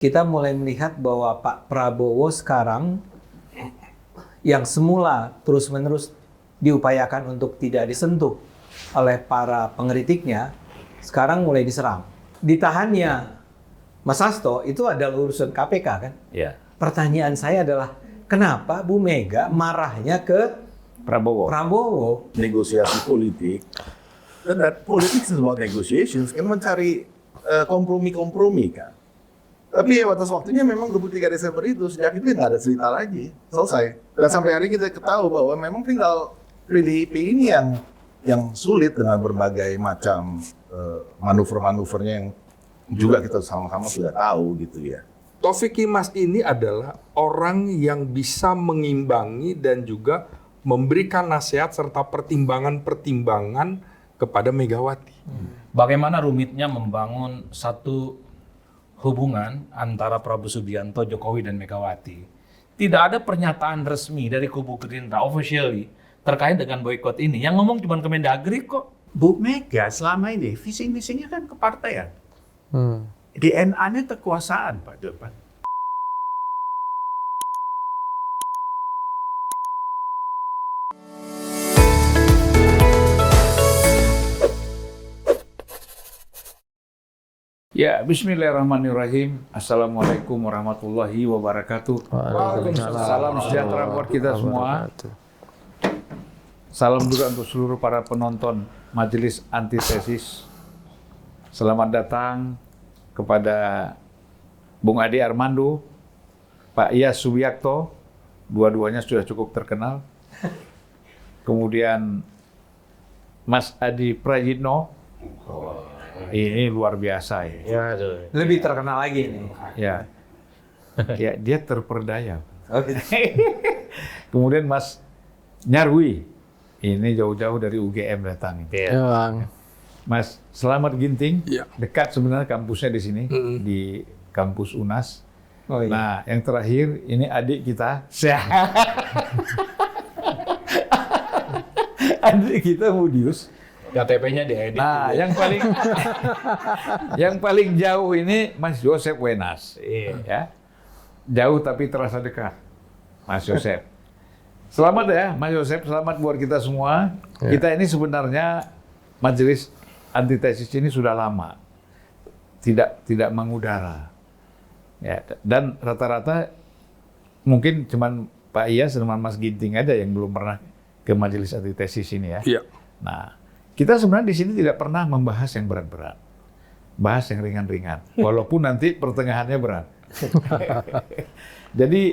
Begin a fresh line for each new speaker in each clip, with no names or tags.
Kita mulai melihat bahwa Pak Prabowo sekarang yang semula terus-menerus diupayakan untuk tidak disentuh oleh para pengkritiknya, sekarang mulai diserang. Ditahannya Mas Hasto itu adalah urusan KPK kan?
Ya.
Pertanyaan saya adalah, kenapa Bu Mega marahnya ke Prabowo?
Negosiasi politik, dan politik sebuah negotiations kan mencari kompromi-kompromi kan. Tapi ya batas waktunya memang 23 Desember itu, sejak itu nggak ada cerita lagi, selesai. Dan sampai hari kita ketahui bahwa memang tinggal PDIP ini yang sulit dengan berbagai macam manuver-manuvernya yang juga kita sama-sama sudah tahu gitu ya.
Taufik Kimas ini adalah orang yang bisa mengimbangi dan juga memberikan nasihat serta pertimbangan-pertimbangan kepada Megawati.
Bagaimana rumitnya membangun satu hubungan antara Prabowo Subianto, Jokowi, dan Megawati. Tidak ada pernyataan resmi dari kubu Gerindra officially terkait dengan boykot ini. Yang ngomong cuma Kemendagri kok.
Bu Mega selama ini visi misinya kan kepartaian. DNA-nya kekuasaan, Pak Depan.
Ya, bismillahirrahmanirrahim. Assalamualaikum warahmatullahi wabarakatuh. Salam sejahtera buat kita semua. Salam juga untuk seluruh para penonton Majelis Antitesis. Selamat datang kepada Bung Ade Armando, Pak Iyas Subiakto, dua-duanya sudah cukup terkenal. Kemudian Mas Adi Prayitno. Ini luar biasa ya.
Lebih terkenal lagi ini.
Ya, ya dia terperdaya.
Oke.
Kemudian Mas Nyarwi, ini jauh-jauh dari UGM datang.
Ya, Bang.
Mas Selamat Ginting,
Ya.
dekat sebenarnya kampusnya di sini, di kampus UNAS.
Oh, iya.
Nah, yang terakhir ini adik kita, adik kita Mudius.
KTP-nya diedit.
Nah, yang paling jauh ini Mas Joseph Wenas, ya. Jauh tapi terasa dekat, Mas Joseph. Selamat ya, Mas Joseph. Selamat buat kita semua.
Ya.
Kita ini sebenarnya Majelis Antitesis ini sudah lama tidak mengudara, ya. Dan rata-rata mungkin cuman Pak Iyas sama Mas Ginting aja yang belum pernah ke Majelis Antitesis ini ya.
Iya.
Nah, kita sebenarnya di sini tidak pernah membahas yang berat-berat, bahas yang ringan-ringan, walaupun nanti pertengahannya berat. Jadi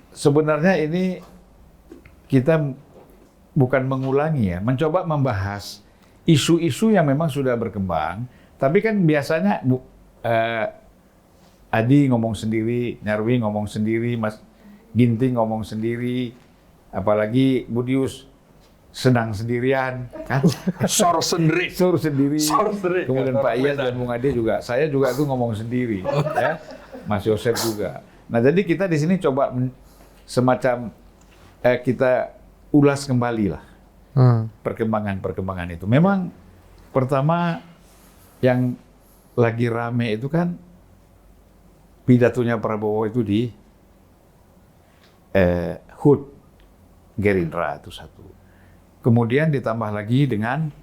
sebenarnya ini kita bukan mengulangi ya, mencoba membahas isu-isu yang memang sudah berkembang, tapi kan biasanya Adi ngomong sendiri, Nyarwi ngomong sendiri, Mas Ginting ngomong sendiri, apalagi Budius sedang sendirian, kan?
Sor sendiri.
Kemudian Pak Iyas dan Bung Ade juga, saya juga tuh ngomong sendiri, ya. Mas Yosef juga. Nah, jadi kita di sini coba semacam kita ulas kembali lah perkembangan itu. Memang pertama yang lagi rame itu kan pidatonya Prabowo itu di HUT Gerindra itu satu. Kemudian ditambah lagi dengan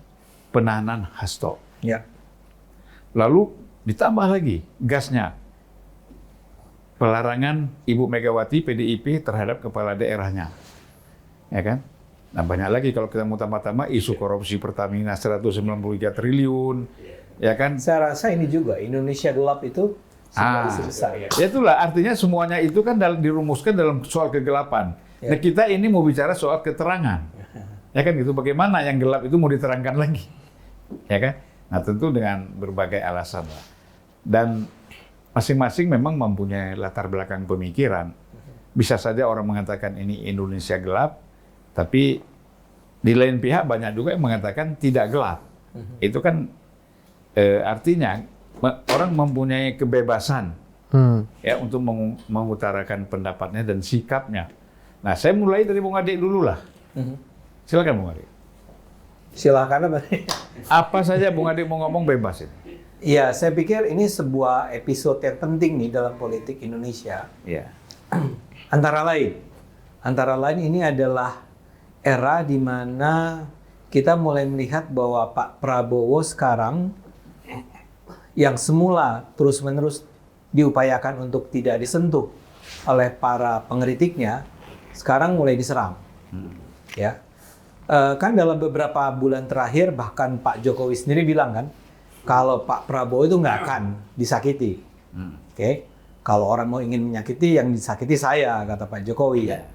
penahanan Hasto.
Ya.
Lalu ditambah lagi gasnya. Pelarangan Ibu Megawati PDIP terhadap kepala daerahnya. Ya kan? Nah, banyak lagi kalau kita mau tambah-tambah isu korupsi Pertamina 193 triliun. Ya kan?
Saya rasa ini juga Indonesia gelap itu sebuah isu besar.
Ya itulah artinya semuanya itu kan dirumuskan dalam soal kegelapan.
Ya.
Nah, kita ini mau bicara soal keterangan. Ya kan gitu, bagaimana yang gelap itu mau diterangkan lagi. Ya kan? Nah, tentu dengan berbagai alasan lah. Dan masing-masing memang mempunyai latar belakang pemikiran. Bisa saja orang mengatakan ini Indonesia gelap, tapi di lain pihak banyak juga yang mengatakan tidak gelap. Itu kan artinya orang mempunyai kebebasan ya untuk mengutarakan pendapatnya dan sikapnya. Nah, saya mulai dari Bung Ade dulu lah. Silakan Bung Ade.
Silakan apa?
Apa saja Bung Ade mau ngomong bebas ini.
Ya, saya pikir ini sebuah episode yang penting nih dalam politik Indonesia.
Ya.
Antara lain ini adalah era di mana kita mulai melihat bahwa Pak Prabowo sekarang yang semula terus-menerus diupayakan untuk tidak disentuh oleh para pengkritiknya, sekarang mulai diserang. Ya, kan dalam beberapa bulan terakhir bahkan Pak Jokowi sendiri bilang kan, kalau Pak Prabowo itu nggak akan disakiti. Oke, kalau orang mau ingin menyakiti, yang disakiti saya, kata Pak Jokowi. Ya.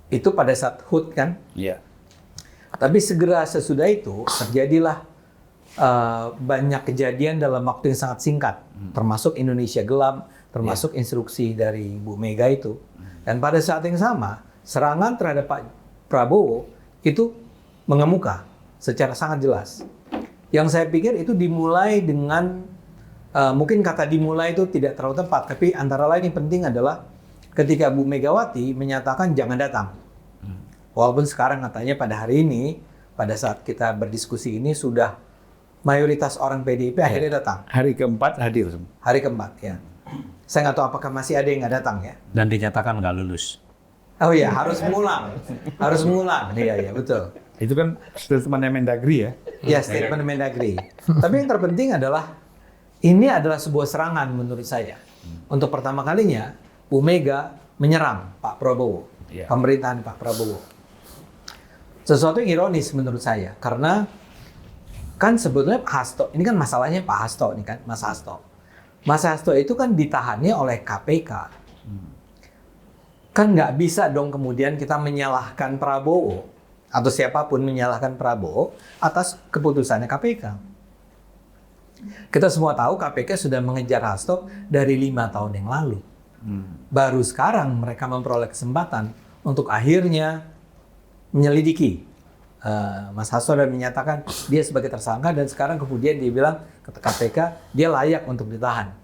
Itu pada saat HUT kan.
Iya.
Tapi segera sesudah itu terjadilah banyak kejadian dalam waktu yang sangat singkat, termasuk Indonesia Gelap, termasuk instruksi dari Bu Mega itu. Dan pada saat yang sama, serangan terhadap Pak Prabowo itu mengemuka secara sangat jelas. Yang saya pikir itu dimulai dengan, mungkin kata dimulai itu tidak terlalu tepat, tapi antara lain yang penting adalah ketika Bu Megawati menyatakan jangan datang. Walaupun sekarang katanya pada hari ini, pada saat kita berdiskusi ini sudah mayoritas orang PDIP akhirnya datang.
Hari keempat hadir.
Hari keempat, ya. Saya nggak tahu apakah masih ada yang nggak datang ya.
Dan dinyatakan nggak lulus.
Oh iya, harus mengulang. Harus mengulang. Iya, betul.
Itu kan statementnya Mendagri ya.
Ya, statement Mendagri. Tapi yang terpenting adalah, ini adalah sebuah serangan menurut saya. Untuk pertama kalinya, Bu Mega menyerang Pak Prabowo.
Ya.
Pemerintahan Pak Prabowo. Sesuatu yang ironis menurut saya. Karena kan sebetulnya Pak Hasto, ini kan masalahnya Pak Hasto, ini kan, Mas Hasto. Mas Hasto itu kan ditahannya oleh KPK. Kan nggak bisa dong kemudian kita menyalahkan Prabowo atau siapapun menyalahkan Prabowo atas keputusannya KPK. Kita semua tahu KPK sudah mengejar Hasto dari 5 tahun yang lalu. Baru sekarang mereka memperoleh kesempatan untuk akhirnya menyelidiki Mas Hasto dan menyatakan dia sebagai tersangka, dan sekarang kemudian dia bilang ke KPK dia layak untuk ditahan.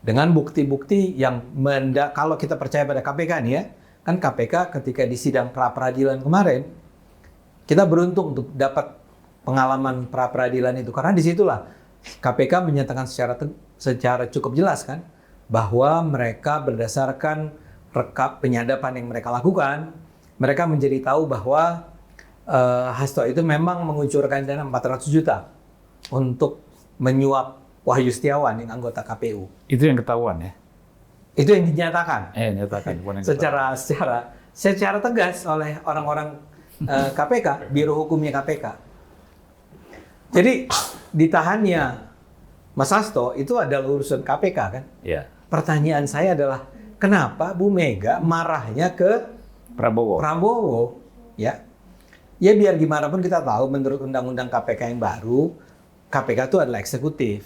Dengan bukti-bukti yang kalau kita percaya pada KPK nih ya, kan KPK ketika di sidang pra-peradilan kemarin, kita beruntung untuk dapat pengalaman pra-peradilan itu, karena disitulah KPK menyatakan secara cukup jelas kan, bahwa mereka berdasarkan rekap penyadapan yang mereka lakukan, mereka menjadi tahu bahwa Hasto itu memang mengucurkan dana 400 juta untuk menyuap Wahyu Setiawan yang anggota KPU.
Itu yang ketahuan ya?
Itu yang dinyatakan.
Nyatakan.
Secara tegas oleh orang-orang KPK, Biro Hukumnya KPK. Jadi ditahannya Mas Hasto itu adalah urusan KPK kan?
Iya.
Pertanyaan saya adalah, kenapa Bu Mega marahnya ke Prabowo? Ya. Ya biar gimana pun kita tahu menurut Undang-Undang KPK yang baru, KPK itu adalah eksekutif.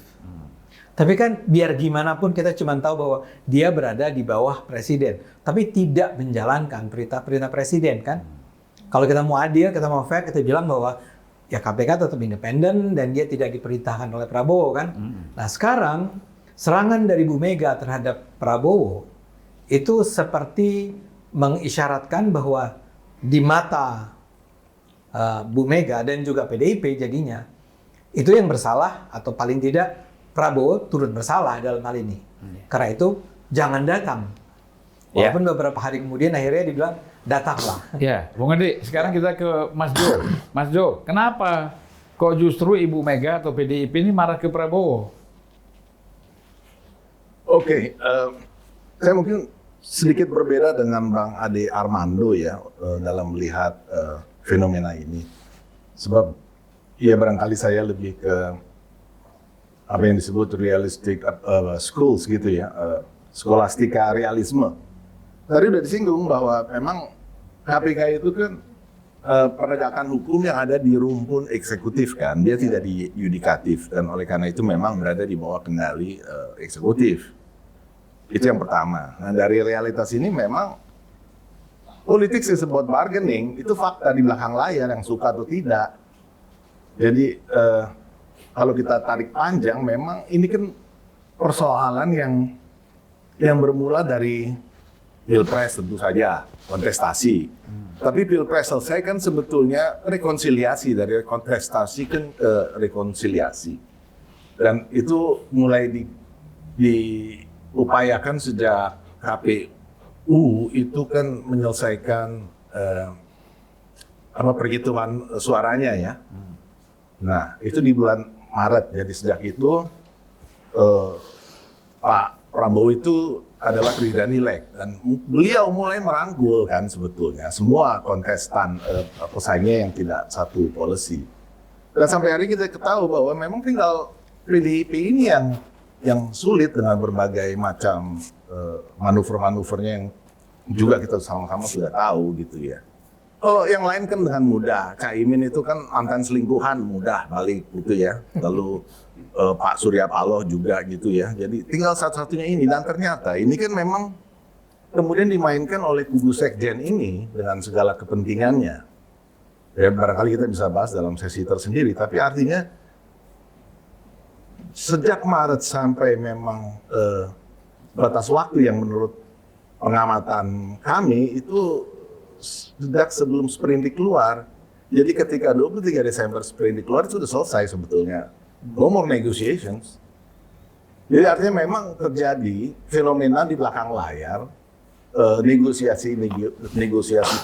Tapi kan biar gimana pun kita cuma tahu bahwa dia berada di bawah presiden, tapi tidak menjalankan perintah presiden kan. Kalau kita mau adil, kita mau fair, kita bilang bahwa ya KPK tetap independen dan dia tidak diperintahkan oleh Prabowo kan. Nah sekarang serangan dari Bu Mega terhadap Prabowo itu seperti mengisyaratkan bahwa di mata Bu Mega dan juga PDIP jadinya itu yang bersalah, atau paling tidak Prabowo turut bersalah dalam hal ini. Karena itu jangan datang. Walaupun beberapa hari kemudian akhirnya dibilang datanglah.
Ya, Bung Andi, sekarang kita ke Mas Jo. Mas Jo, kenapa kok justru Ibu Mega atau PDIP ini marah ke Prabowo?
Oke, saya mungkin sedikit berbeda dengan Bang Ade Armando ya dalam melihat fenomena ini. Sebab ya barangkali saya lebih ke apa yang disebut realistic schools gitu ya, skolastika realisme. Tadi udah disinggung bahwa memang KPK itu kan penegakan hukum yang ada di rumpun eksekutif kan, dia tidak di yudikatif, dan oleh karena itu memang berada di bawah kendali eksekutif. Itu yang pertama. Nah dari realitas ini memang politik is about bargaining, itu fakta di belakang layar yang suka atau tidak. Jadi kalau kita tarik panjang, memang ini kan persoalan yang bermula dari Pilpres tentu saja, kontestasi. Tapi Pilpres selesai kan sebetulnya rekonsiliasi, dari kontestasi kan ke rekonsiliasi. Dan itu mulai diupayakan sejak KPU itu kan menyelesaikan perhitungan suaranya ya. Nah, itu di bulan Maret. Jadi sejak itu Pak Prabowo itu adalah kandidat nilai dan beliau mulai merangkul kan sebetulnya semua kontestan pesaingnya yang tidak satu policy. Dan sampai hari kita ketahui bahwa memang tinggal PDIP ini yang sulit dengan berbagai macam manuver-manuvernya yang juga kita sama-sama sudah tahu gitu ya. Kalau yang lain kan dengan mudah, Caimin itu kan mantan selingkuhan mudah balik gitu ya. Lalu Pak Surya Paloh juga gitu ya. Jadi tinggal satu-satunya ini dan ternyata ini kan memang kemudian dimainkan oleh kubu sekjen ini dengan segala kepentingannya. Ya barangkali kita bisa bahas dalam sesi tersendiri, tapi artinya sejak Maret sampai memang batas waktu yang menurut pengamatan kami itu sejak sebelum sprindik keluar. Jadi ketika 23 Desember sprindik keluar itu sudah selesai sebetulnya. No more negotiations. Jadi artinya memang terjadi fenomena di belakang layar, negosiasi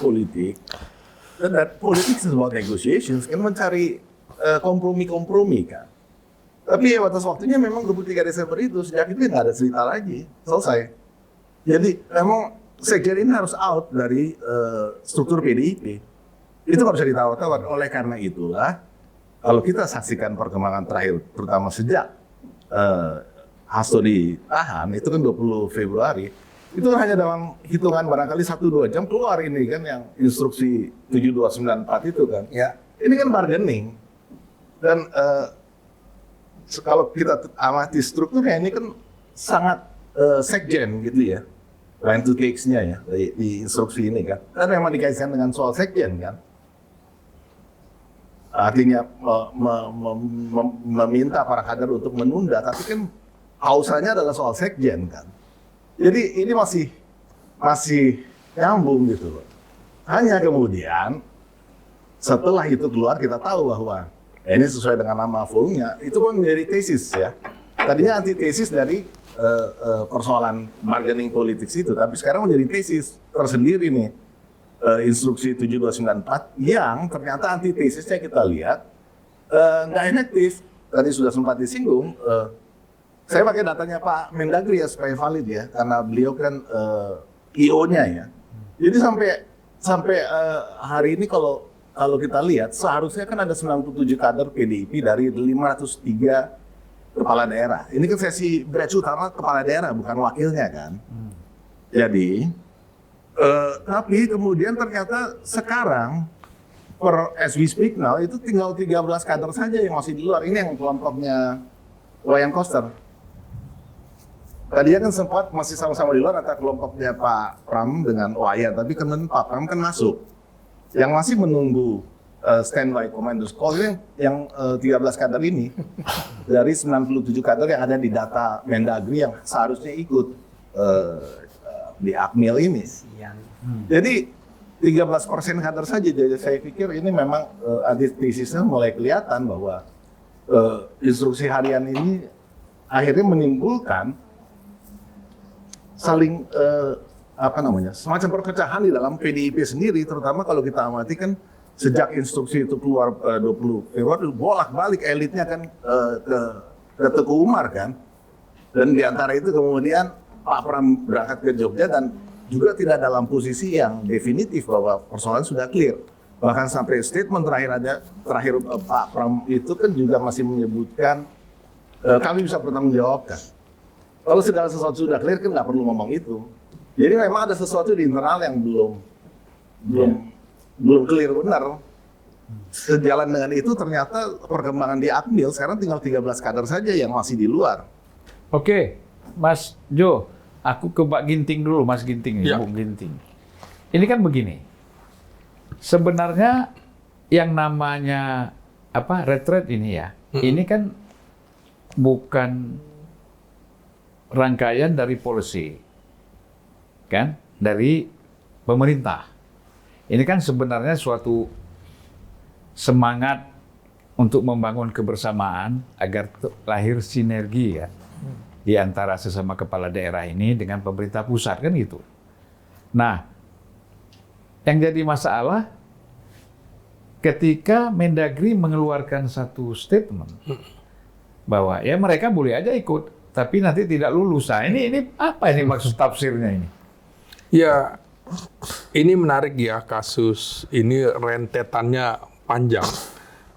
politik. Dan politik is about negotiations, kan mencari kompromi-kompromi kan. Tapi ya batas waktunya memang 23 Desember itu, sejak itu nggak ada cerita lagi, selesai. Jadi memang sekjen ini harus out dari struktur PDIP. Itu nggak bisa ditawar-tawar. Oleh karena itulah, kalau kita saksikan perkembangan terakhir, terutama sejak Hasto ditahan, itu kan 20 Februari, itu hanya dalam hitungan barangkali 1-2 jam keluar ini kan yang instruksi 7294 itu kan.
Ya.
Ini kan bargaining. Dan kalau kita amati strukturnya ini kan sangat sekjen gitu ya. Line to takes-nya ya di instruksi ini kan. Dan memang dikaitkan dengan soal sekjen kan. Artinya meminta para kader untuk menunda, tapi kan kausanya adalah soal sekjen kan. Jadi ini masih nyambung gitu loh. Hanya kemudian setelah itu keluar kita tahu bahwa ini sesuai dengan nama fullnya, itu pun menjadi tesis ya. Tadinya antitesis dari persoalan bargaining politik itu, tapi sekarang menjadi tesis tersendiri nih, instruksi 7294 yang ternyata antitesisnya kita lihat nggak efektif. Tadi sudah sempat disinggung, saya pakai datanya Pak Mendagri ya supaya valid ya, karena beliau kan IO-nya ya. Jadi sampai hari ini kalau kita lihat seharusnya kan ada 97 kader PDIP dari 503 kepala daerah. Ini kan sesi batch utama kepala daerah, bukan wakilnya kan. Jadi, tapi kemudian ternyata sekarang per as we speak now itu tinggal 13 kader saja yang masih di luar. Ini yang kelompoknya Wayan Koster. Tadinya kan sempat masih sama-sama di luar antara kelompoknya Pak Pram dengan Wayan, tapi kemudian Pak Pram kan masuk. Yang masih menunggu standby commandos call yang 13 kader ini dari 97 kader yang ada di data Mendagri yang seharusnya ikut di Akmil ini. Jadi 13% kader saja. Jadi saya pikir ini memang antitesisnya mulai kelihatan bahwa instruksi harian ini akhirnya menimbulkan saling semacam perpecahan di dalam PDIP sendiri, terutama kalau kita amati kan sejak instruksi itu keluar 20 Februari bolak-balik elitnya kan ke Teguh Umar kan, dan diantara itu kemudian Pak Pram berangkat ke Jogja dan juga tidak dalam posisi yang definitif bahwa persoalan sudah clear. Bahkan sampai statement terakhir Pak Pram itu kan juga masih menyebutkan kami bisa bertanggung jawabkan. Kalau segala sesuatu sudah clear kan nggak perlu ngomong itu. Jadi memang ada sesuatu di internal yang belum clear benar. Sejalan dengan itu ternyata perkembangan di Akmil sekarang tinggal 13 kader saja yang masih di luar.
Oke, Mas Jo, aku ke Pak Ginting dulu, Mas Ginting,
Ya.
Bung Ginting. Ini kan begini, sebenarnya yang namanya retret ini ya, ini kan bukan rangkaian dari policy, kan, dari pemerintah. Ini kan sebenarnya suatu semangat untuk membangun kebersamaan agar lahir sinergi ya di antara sesama kepala daerah ini dengan pemerintah pusat kan gitu. Nah, yang jadi masalah ketika Mendagri mengeluarkan satu statement bahwa ya mereka boleh aja ikut, tapi nanti tidak lulus. Nah, ini apa ini maksud tafsirnya ini?
Ya, ini menarik ya kasus ini rentetannya panjang.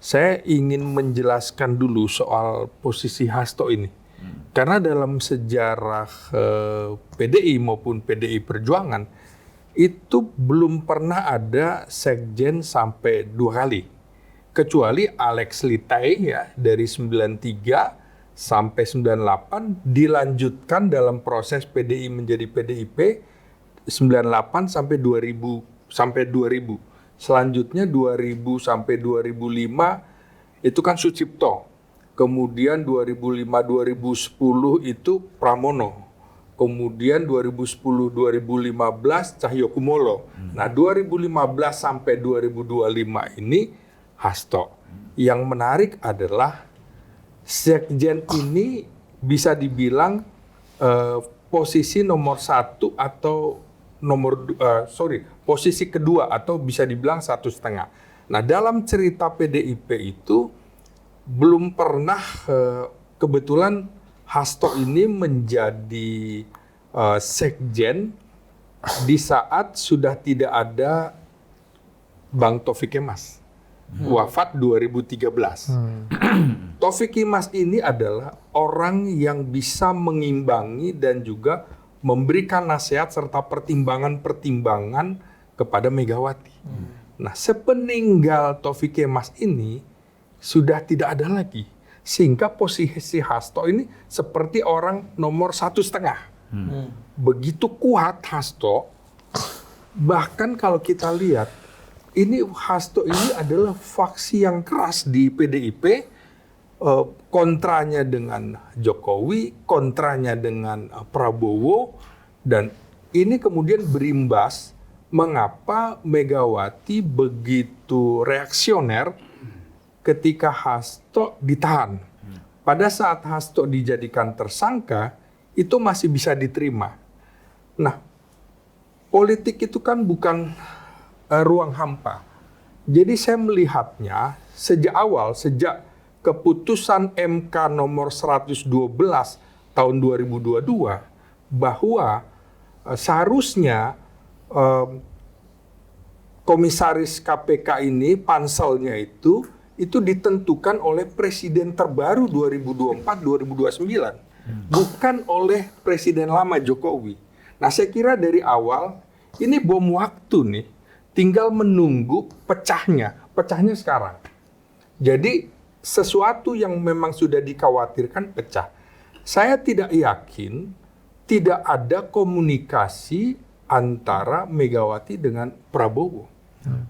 Saya ingin menjelaskan dulu soal posisi Hasto ini. Karena dalam sejarah PDI maupun PDI Perjuangan, itu belum pernah ada sekjen sampai 2 kali. Kecuali Alex Litai ya, dari 93 sampai 98, dilanjutkan dalam proses PDI menjadi PDIP, 98 sampai 2000. Selanjutnya 2000 sampai 2005 itu kan Sucipto. Kemudian 2005-2010 itu Pramono. Kemudian 2010-2015 Cahyokumolo. Nah, 2015 sampai 2025 ini Hasto. Yang menarik adalah sekjen ini bisa dibilang posisi nomor 1 atau posisi kedua atau bisa dibilang 1,5. Nah, dalam cerita PDIP itu belum pernah kebetulan Hasto ini menjadi sekjen di saat sudah tidak ada Bang Taufik Kemas. Wafat 2013. Taufik Kemas ini adalah orang yang bisa mengimbangi dan juga memberikan nasihat serta pertimbangan-pertimbangan kepada Megawati. Nah, sepeninggal Taufik Kemas ini sudah tidak ada lagi. Sehingga posisi Hasto ini seperti orang nomor 1,5. Begitu kuat Hasto, bahkan kalau kita lihat, ini Hasto ini adalah faksi yang keras di PDIP, kontranya dengan Jokowi, kontranya dengan Prabowo, dan ini kemudian berimbas mengapa Megawati begitu reaksioner ketika Hasto ditahan. Pada saat Hasto dijadikan tersangka, itu masih bisa diterima. Nah, politik itu kan bukan ruang hampa. Jadi saya melihatnya sejak awal, sejak keputusan MK nomor 112 tahun 2022 bahwa seharusnya komisaris KPK ini, panselnya itu ditentukan oleh presiden terbaru 2024-2029, bukan oleh presiden lama Jokowi. Nah, saya kira dari awal ini bom waktu nih, tinggal menunggu pecahnya sekarang. Jadi sesuatu yang memang sudah dikhawatirkan pecah. Saya tidak yakin tidak ada komunikasi antara Megawati dengan Prabowo.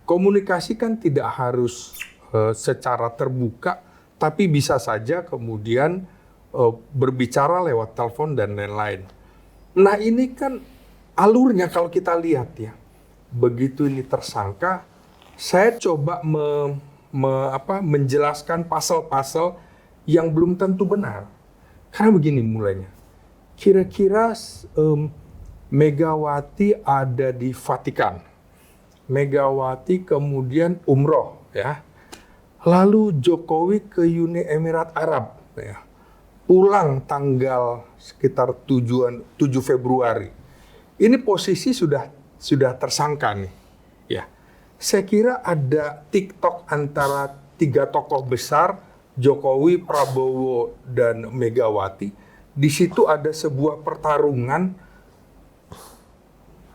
Komunikasi kan tidak harus secara terbuka, tapi bisa saja kemudian berbicara lewat telepon dan lain-lain. Nah, ini kan alurnya kalau kita lihat ya, begitu ini tersangka, saya coba menjelaskan pasal-pasal yang belum tentu benar. Karena begini mulainya, kira-kira Megawati ada di Vatikan, Megawati kemudian umroh ya, lalu Jokowi ke Uni Emirat Arab ya, pulang tanggal sekitar 7 Februari. Ini posisi sudah tersangka nih ya. Saya kira ada TikTok antara 3 tokoh besar, Jokowi, Prabowo, dan Megawati. Di situ ada sebuah pertarungan,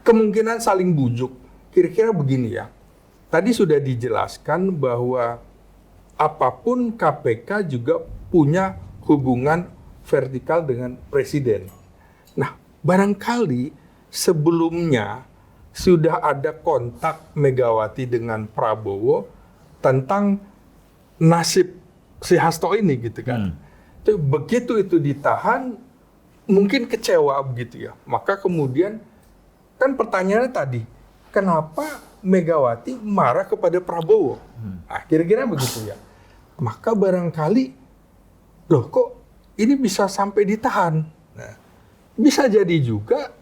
kemungkinan saling bujuk. Kira-kira begini ya. Tadi sudah dijelaskan bahwa apapun KPK juga punya hubungan vertikal dengan presiden. Nah, barangkali sebelumnya sudah ada kontak Megawati dengan Prabowo tentang nasib si Hasto ini gitu kan. Begitu itu ditahan, mungkin kecewa begitu ya. Maka kemudian kan pertanyaannya tadi, kenapa Megawati marah kepada Prabowo? Nah, kira-kira begitu ya. maka barangkali, loh kok ini bisa sampai ditahan? Nah, bisa jadi juga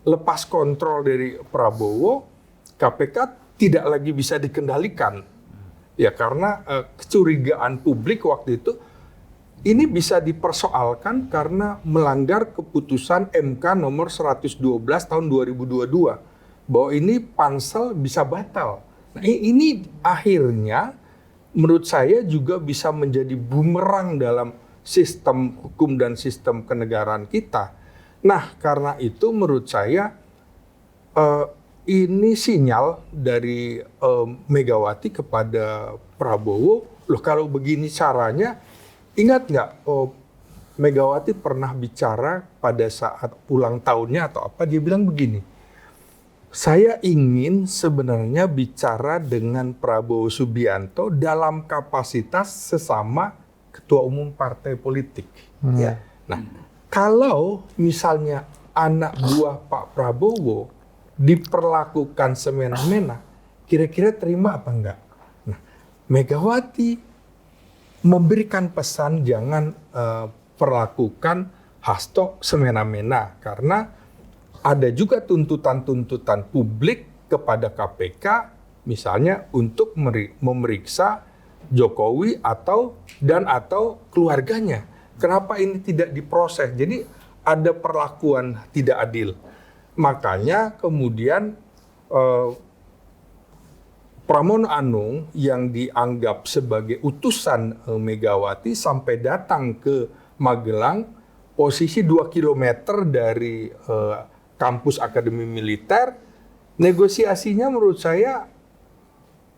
lepas kontrol dari Prabowo, KPK tidak lagi bisa dikendalikan. Ya karena kecurigaan publik waktu itu, ini bisa dipersoalkan karena melanggar keputusan MK nomor 112 tahun 2022 bahwa ini pansel bisa batal. Nah, ini akhirnya menurut saya juga bisa menjadi bumerang dalam sistem hukum dan sistem kenegaraan kita. Nah, karena itu menurut saya ini sinyal dari Megawati kepada Prabowo, loh kalau begini caranya, ingat nggak, Megawati pernah bicara pada saat ulang tahunnya atau apa, dia bilang begini, saya ingin sebenarnya bicara dengan Prabowo Subianto dalam kapasitas sesama ketua umum partai politik. Ya. Nah, kalau misalnya anak buah Pak Prabowo diperlakukan semena-mena, kira-kira terima apa enggak? Nah, Megawati memberikan pesan jangan perlakukan Hasto semena-mena, karena ada juga tuntutan-tuntutan publik kepada KPK, misalnya untuk memeriksa Jokowi atau keluarganya. Kenapa ini tidak diproses? Jadi ada perlakuan tidak adil. Makanya kemudian Pramono Anung yang dianggap sebagai utusan Megawati sampai datang ke Magelang, posisi 2 km dari kampus Akademi Militer, negosiasinya menurut saya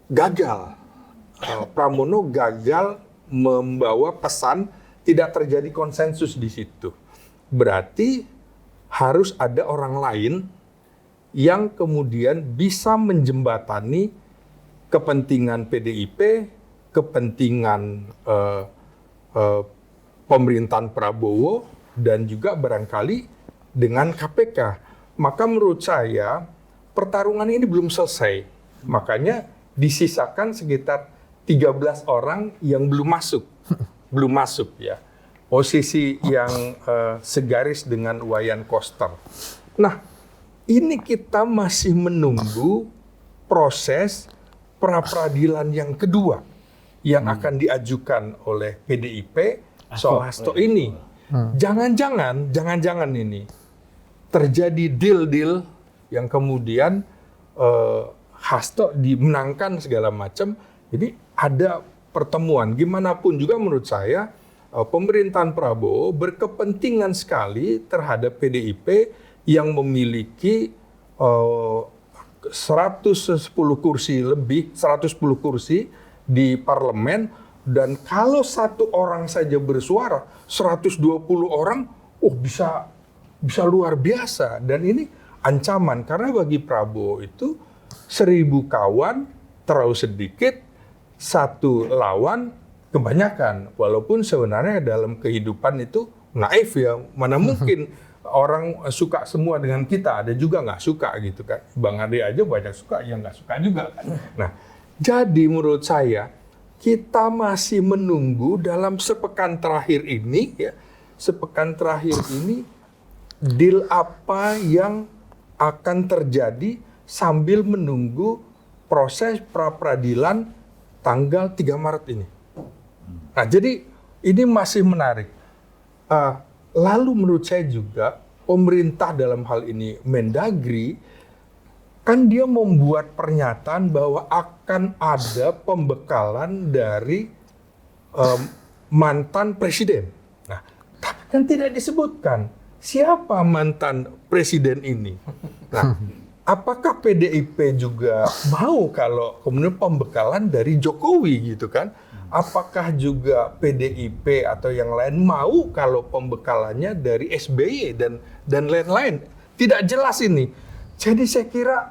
gagal. Pramono gagal membawa pesan, tidak terjadi konsensus di situ. Berarti harus ada orang lain yang kemudian bisa menjembatani kepentingan PDIP, kepentingan pemerintahan Prabowo, dan juga barangkali dengan KPK. Maka menurut saya pertarungan ini belum selesai. Makanya disisakan sekitar 13 orang yang belum masuk. Belum masuk ya. Posisi yang segaris dengan Wayan Koster. Nah, ini kita masih menunggu proses pra-peradilan yang kedua yang akan diajukan oleh PDIP soal Hasto ini. Jangan-jangan ini terjadi deal-deal yang kemudian Hasto dimenangkan segala macam. Jadi ada pertemuan. Gimana pun juga menurut saya pemerintahan Prabowo berkepentingan sekali terhadap PDIP yang memiliki 110 kursi lebih, 110 kursi di parlemen, dan kalau satu orang saja bersuara, 120 orang, bisa luar biasa. Dan ini ancaman, karena bagi Prabowo itu 1000 kawan terlalu sedikit, 1 lawan kebanyakan. Walaupun sebenarnya dalam kehidupan itu naif ya, mana mungkin orang suka semua dengan kita, ada juga nggak suka gitu kan. Bang Ade aja banyak suka, yang nggak suka juga kan. Nah, jadi menurut saya kita masih menunggu dalam sepekan terakhir ini ya, deal apa yang akan terjadi sambil menunggu proses pra-peradilan tanggal 3 Maret ini. Nah, jadi ini masih menarik. Lalu menurut saya juga pemerintah dalam hal ini Mendagri, kan dia membuat pernyataan bahwa akan ada pembekalan dari mantan presiden. Nah, tapi kan tidak disebutkan siapa mantan presiden ini. Nah, apakah PDIP juga mau kalau kemudian pembekalan dari Jokowi gitu kan? Apakah juga PDIP atau yang lain mau kalau pembekalannya dari SBY dan lain-lain? Tidak jelas ini. Jadi saya kira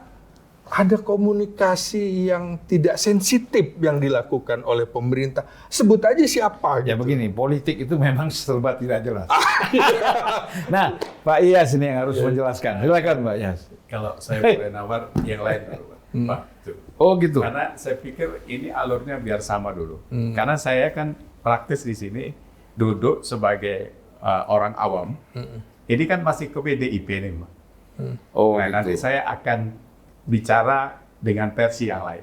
ada komunikasi yang tidak sensitif yang dilakukan oleh pemerintah. Sebut aja siapa.
Ya
gitu.
begini, politik itu memang serba tidak jelas. Nah, Pak Iyas ini yang harus menjelaskan. Silakan Pak Iyas.
Kalau saya boleh nawar yang lain, Pak.
Oh gitu.
Karena saya pikir ini alurnya biar sama dulu. Karena saya kan praktis di sini duduk sebagai orang awam. Ini kan masih ke PDIP nih, Mbak.
Oh
Nah, nanti
gitu.
saya akan bicara dengan versi yang lain.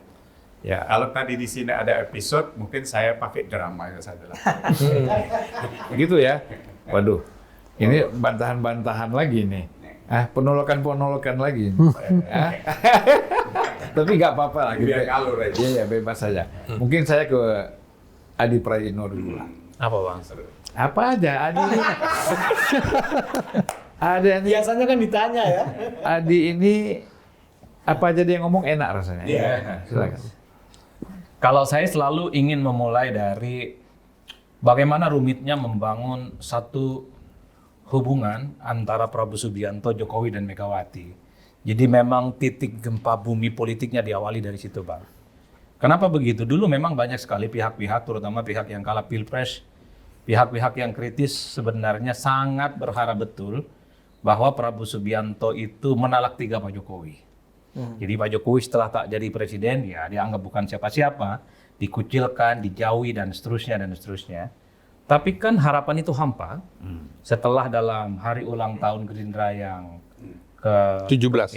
Ya.
Kalau tadi di sini ada episode, mungkin saya pakai dramanya saja lah.
Gitu ya. Waduh. Ini bantahan-bantahan lagi nih. Penolakan-penolakan lagi. Ah. Tapi nggak apa-apa lah.
Biar alur aja.
Iya, bebas saja. Mungkin saya ke Adi Prayitno dulu lah.
Apa bang?
Apa aja, Adi ini. Ada nih.
Biasanya kan ditanya ya.
Adi ini apa aja dia ngomong enak rasanya.
Iya.
Silakan.
Kalau saya selalu ingin memulai dari bagaimana rumitnya membangun satu hubungan antara Prabowo Subianto, Jokowi, dan Megawati. Jadi memang titik gempa bumi politiknya diawali dari situ, Bang. Kenapa begitu? Dulu memang banyak sekali pihak-pihak, terutama pihak yang kalah pilpres, pihak-pihak yang kritis sebenarnya sangat berharap betul bahwa Prabowo Subianto itu menalak tiga Pak Jokowi. Jadi Pak Jokowi setelah tak jadi presiden, ya dianggap bukan siapa-siapa, dikucilkan, dijauhi, dan seterusnya, dan seterusnya. Tapi kan harapan itu hampa setelah dalam hari ulang tahun Gerindra yang ke-17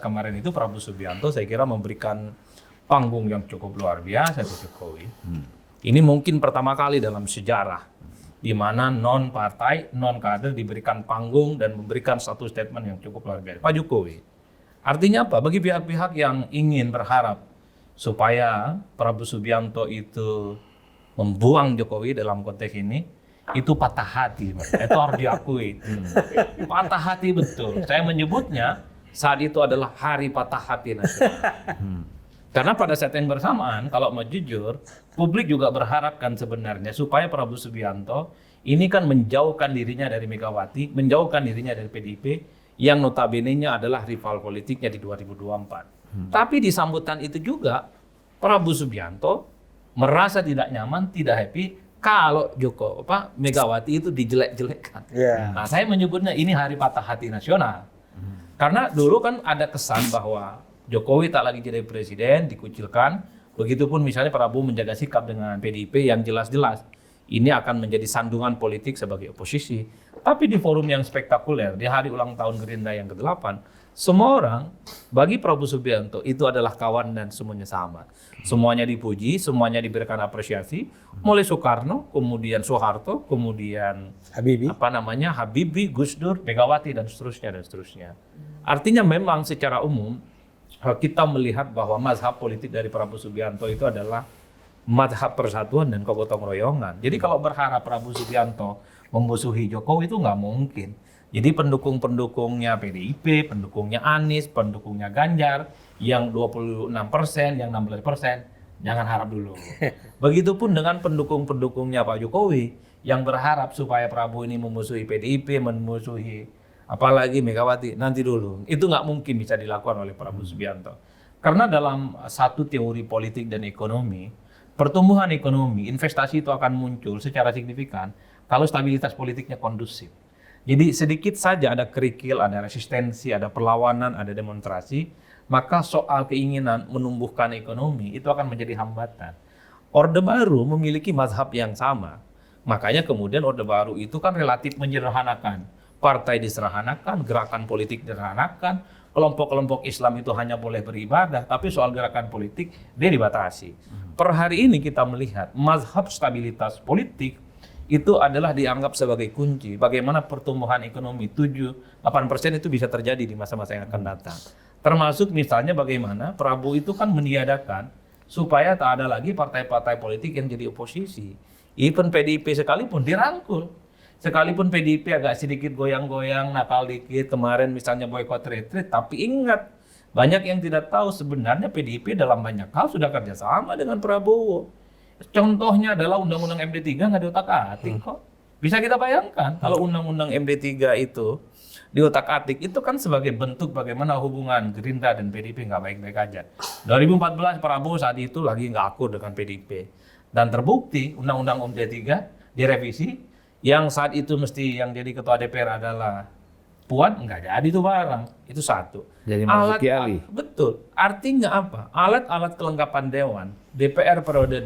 kemarin itu Prabowo Subianto saya kira memberikan panggung yang cukup luar biasa ke Jokowi. Ini mungkin pertama kali dalam sejarah di mana non partai, non kader diberikan panggung dan memberikan satu statement yang cukup luar biasa. Pak Jokowi. Artinya apa? Bagi pihak-pihak yang ingin berharap supaya Prabowo Subianto itu membuang Jokowi dalam konteks ini, itu patah hati, itu harus diakui. Patah hati betul. Saya menyebutnya saat itu adalah hari patah hati nasional. Karena pada saat yang bersamaan, kalau mau jujur, publik juga berharapkan sebenarnya supaya Prabowo Subianto ini kan menjauhkan dirinya dari Megawati, menjauhkan dirinya dari PDIP, yang notabene-nya adalah rival politiknya di 2024. Tapi di sambutan itu juga, Prabowo Subianto merasa tidak nyaman, tidak happy kalau Megawati itu dijelek-jelekkan.
Yeah.
Nah, saya menyebutnya ini hari patah hati nasional. Karena dulu kan ada kesan bahwa Jokowi tak lagi jadi presiden, dikucilkan. Begitupun misalnya Prabowo menjaga sikap dengan PDIP yang jelas-jelas ini akan menjadi sandungan politik sebagai oposisi. Tapi di forum yang spektakuler, di hari ulang tahun Gerindra yang ke-8, semua orang bagi Prabowo Subianto itu adalah kawan dan semuanya sama. Semuanya dipuji, semuanya diberikan apresiasi. Mulai Soekarno, kemudian Soeharto, kemudian Habibie, Gus Dur, Megawati, dan seterusnya, dan seterusnya. Artinya memang secara umum kita melihat bahwa mazhab politik dari Prabowo Subianto itu adalah mazhab persatuan dan kegotong royongan. Jadi kalau berharap Prabowo Subianto memusuhi Jokowi itu nggak mungkin. Jadi pendukung-pendukungnya PDIP, pendukungnya Anies, pendukungnya Ganjar, yang 26%, yang 16%, jangan harap dulu. Begitupun dengan pendukung-pendukungnya Pak Jokowi, yang berharap supaya Prabowo ini memusuhi PDIP, memusuhi apalagi Megawati, nanti dulu. Itu nggak mungkin bisa dilakukan oleh Prabowo Subianto. Karena dalam satu teori politik dan ekonomi, pertumbuhan ekonomi, investasi itu akan muncul secara signifikan kalau stabilitas politiknya kondusif. Jadi sedikit saja ada kerikil, ada resistensi, ada perlawanan, ada demonstrasi, maka soal keinginan menumbuhkan ekonomi itu akan menjadi hambatan. Orde Baru memiliki mazhab yang sama. Makanya kemudian Orde Baru itu kan relatif menyederhanakan. Partai disederhanakan, gerakan politik disederhanakan, kelompok-kelompok Islam itu hanya boleh beribadah, tapi soal gerakan politik dia dibatasi. Per hari ini kita melihat mazhab stabilitas politik itu adalah dianggap sebagai kunci bagaimana pertumbuhan ekonomi 7-8% itu bisa terjadi di masa-masa yang akan datang. Termasuk misalnya bagaimana Prabowo itu kan meniadakan supaya tak ada lagi partai-partai politik yang jadi oposisi. Even PDIP sekalipun dirangkul. Sekalipun PDIP agak sedikit goyang-goyang, nakal dikit, kemarin misalnya boykot retreat, tapi ingat, banyak yang tidak tahu sebenarnya PDIP dalam banyak hal sudah kerjasama dengan Prabowo. Contohnya adalah Undang-Undang MD3 nggak diotak-atik kok. Bisa kita bayangkan kalau Undang-Undang MD3 itu diotak-atik, itu kan sebagai bentuk bagaimana hubungan Gerindra dan PDIP nggak baik-baik aja. 2014 Prabowo saat itu lagi nggak akur dengan PDIP. Dan terbukti Undang-Undang MD3 direvisi, yang saat itu mesti yang jadi ketua DPR adalah Puan nggak jadi tuh barang. Itu satu.
Jadi Marzuki Ali.
Betul. Artinya apa? Alat-alat kelengkapan Dewan DPR periode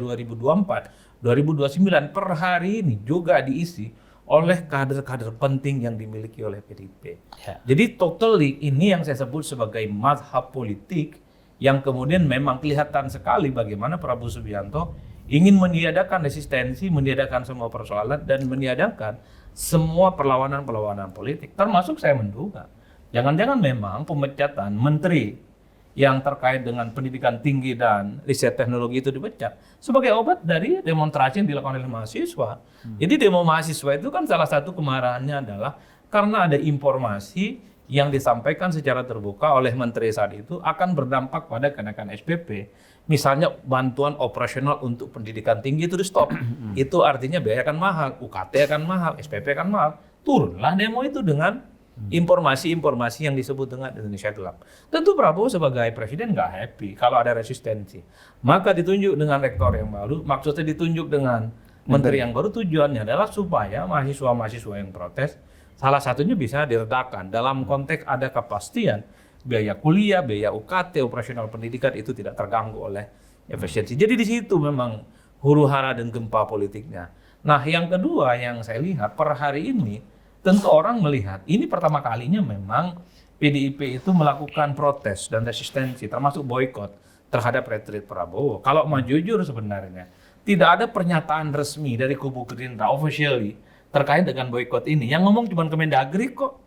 2024-2029 per hari ini juga diisi oleh kader-kader penting yang dimiliki oleh PDIP.
Ya.
Jadi totally ini yang saya sebut sebagai mazhab politik yang kemudian memang kelihatan sekali bagaimana Prabowo Subianto ingin meniadakan resistensi, meniadakan semua persoalan dan meniadakan semua perlawanan-perlawanan politik. Termasuk saya menduga, jangan-jangan memang pemecatan menteri yang terkait dengan pendidikan tinggi dan riset teknologi itu dipecat sebagai obat dari demonstrasi yang dilakukan oleh mahasiswa. Jadi demo mahasiswa itu kan salah satu kemarahannya adalah karena ada informasi yang disampaikan secara terbuka oleh menteri saat itu akan berdampak pada kenaikan SPP. Misalnya bantuan operasional untuk pendidikan tinggi itu di stop. Itu artinya biaya akan mahal, UKT akan mahal, SPP akan mahal. Turunlah demo itu dengan informasi-informasi yang disebut dengan Indonesia Gelap. Tentu Prabowo sebagai presiden nggak happy kalau ada resistensi. Maka ditunjuk dengan rektor yang baru, maksudnya ditunjuk dengan menteri yang baru, tujuannya adalah supaya mahasiswa-mahasiswa yang protes salah satunya bisa diredakan dalam konteks ada kepastian biaya kuliah, biaya UKT, operasional pendidikan itu tidak terganggu oleh efisiensi. Jadi di situ memang huru-hara dan gempa politiknya. Nah, yang kedua yang saya lihat per hari ini, tentu orang melihat ini pertama kalinya memang PDIP itu melakukan protes dan resistensi, termasuk boykot terhadap retreat Prabowo. Kalau mau jujur sebenarnya, tidak ada pernyataan resmi dari kubu Gerindra officially terkait dengan boykot ini. Yang ngomong cuma Kemendagri kok.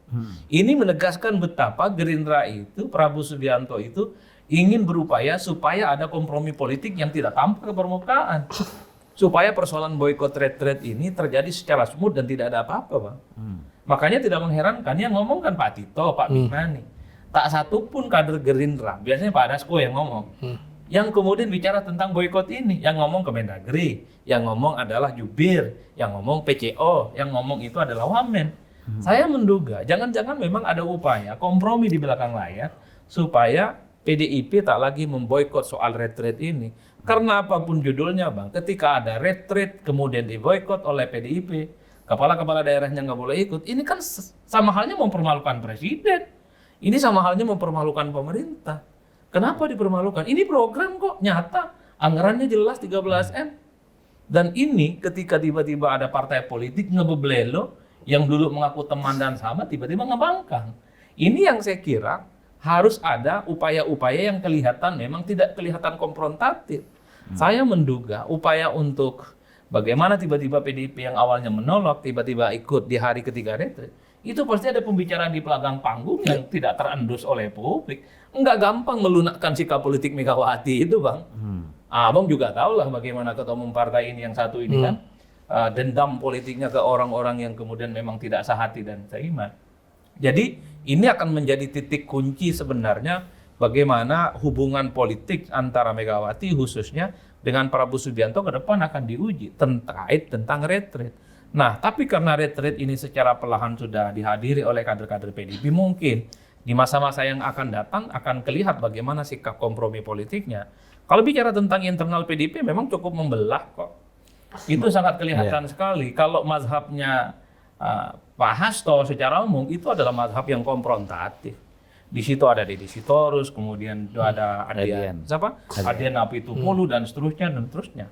Ini menegaskan betapa Gerindra itu, Prabowo Subianto itu ingin berupaya supaya ada kompromi politik yang tidak tampak ke permukaan. Supaya persoalan boykot retreat ini terjadi secara smooth dan tidak ada apa-apa, Bang. Makanya tidak mengherankan yang ngomong kan Pak Tito, Pak Bignani. Tak satu pun kader Gerindra, biasanya Pak Dasko yang ngomong. Yang kemudian bicara tentang boykot ini, yang ngomong Kemendagri, yang ngomong adalah Jubir, yang ngomong PCO, yang ngomong itu adalah Wamen. Saya menduga jangan-jangan memang ada upaya kompromi di belakang layar supaya PDIP tak lagi memboikot soal retreat ini. Karena apapun judulnya, Bang, ketika ada retreat kemudian diboikot oleh PDIP, kepala-kepala daerahnya nggak boleh ikut, ini kan sama halnya mempermalukan presiden. Ini sama halnya mempermalukan pemerintah. Kenapa dipermalukan? Ini program kok nyata, anggarannya jelas 13M. Dan ini ketika tiba-tiba ada partai politik ngebeblelo yang dulu mengaku teman dan sahabat tiba-tiba ngebangkang. Ini yang saya kira harus ada upaya-upaya yang kelihatan memang tidak kelihatan konfrontatif. Saya menduga upaya untuk bagaimana tiba-tiba PDIP yang awalnya menolak tiba-tiba ikut di hari ketiga retreat. Itu pasti ada pembicaraan di belakang panggung yang tidak terendus oleh publik. Enggak gampang melunakkan sikap politik Megawati itu, Bang. Abang juga tahu lah bagaimana ketua umum partai ini yang satu ini kan dendam politiknya ke orang-orang yang kemudian memang tidak sehati dan seiman. Jadi ini akan menjadi titik kunci sebenarnya bagaimana hubungan politik antara Megawati khususnya dengan Prabowo Subianto ke depan akan diuji terkait tentang retreat. Nah, tapi karena retreat ini secara perlahan sudah dihadiri oleh kader-kader PDIP, mungkin di masa-masa yang akan datang akan kelihatan bagaimana sikap kompromi politiknya. Kalau bicara tentang internal PDIP memang cukup membelah kok. Itu sangat kelihatan sekali. Kalau mazhabnya Pak Hasto secara umum itu adalah mazhab yang konfrontatif. Di situ ada Deddy Sitorus, kemudian ada Adian Apitupulu dan seterusnya.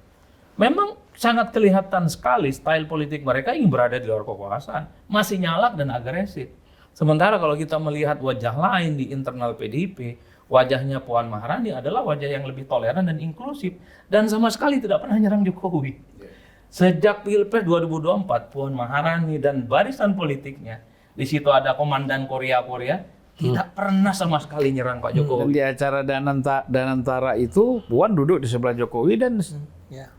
Memang sangat kelihatan sekali style politik mereka ingin berada di luar kekuasaan, masih nyalak dan agresif. Sementara kalau kita melihat wajah lain di internal PDIP, wajahnya Puan Maharani adalah wajah yang lebih toleran dan inklusif dan sama sekali tidak pernah nyerang Jokowi. Sejak Pilpres 2024, Puan Maharani dan barisan politiknya, di situ ada komandan Korea, tidak pernah sama sekali nyerang Pak Jokowi.
Dan di acara Danantara itu, Puan duduk di sebelah Jokowi dan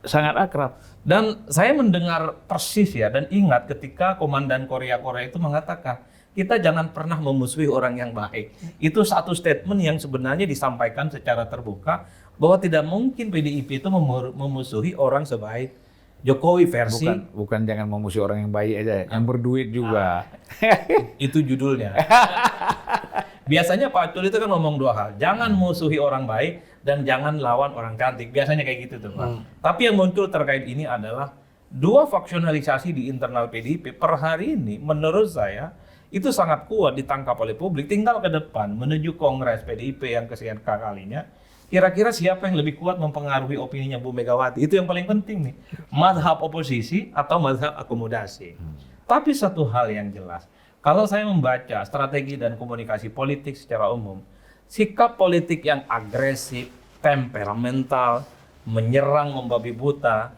sangat akrab.
Dan saya mendengar persis ya, dan ingat ketika komandan Korea itu mengatakan, kita jangan pernah memusuhi orang yang baik. Itu satu statement yang sebenarnya disampaikan secara terbuka, bahwa tidak mungkin PDIP itu memusuhi orang sebaik Jokowi versi.
Bukan jangan memusuhi orang yang baik aja, yang berduit juga.
Itu judulnya. Biasanya Pak Acul itu kan ngomong dua hal, jangan musuhi orang baik dan jangan lawan orang cantik. Biasanya kayak gitu tuh, Pak. Tapi yang muncul terkait ini adalah dua faksionalisasi di internal PDIP per hari ini menurut saya itu sangat kuat ditangkap oleh publik. Tinggal ke depan menuju Kongres PDIP yang kesekian kalinya, kira-kira siapa yang lebih kuat mempengaruhi opininya Bu Megawati? Itu yang paling penting nih. Mazhab oposisi atau mazhab akomodasi. Tapi satu hal yang jelas, kalau saya membaca strategi dan komunikasi politik secara umum, sikap politik yang agresif, temperamental, menyerang, membabi buta,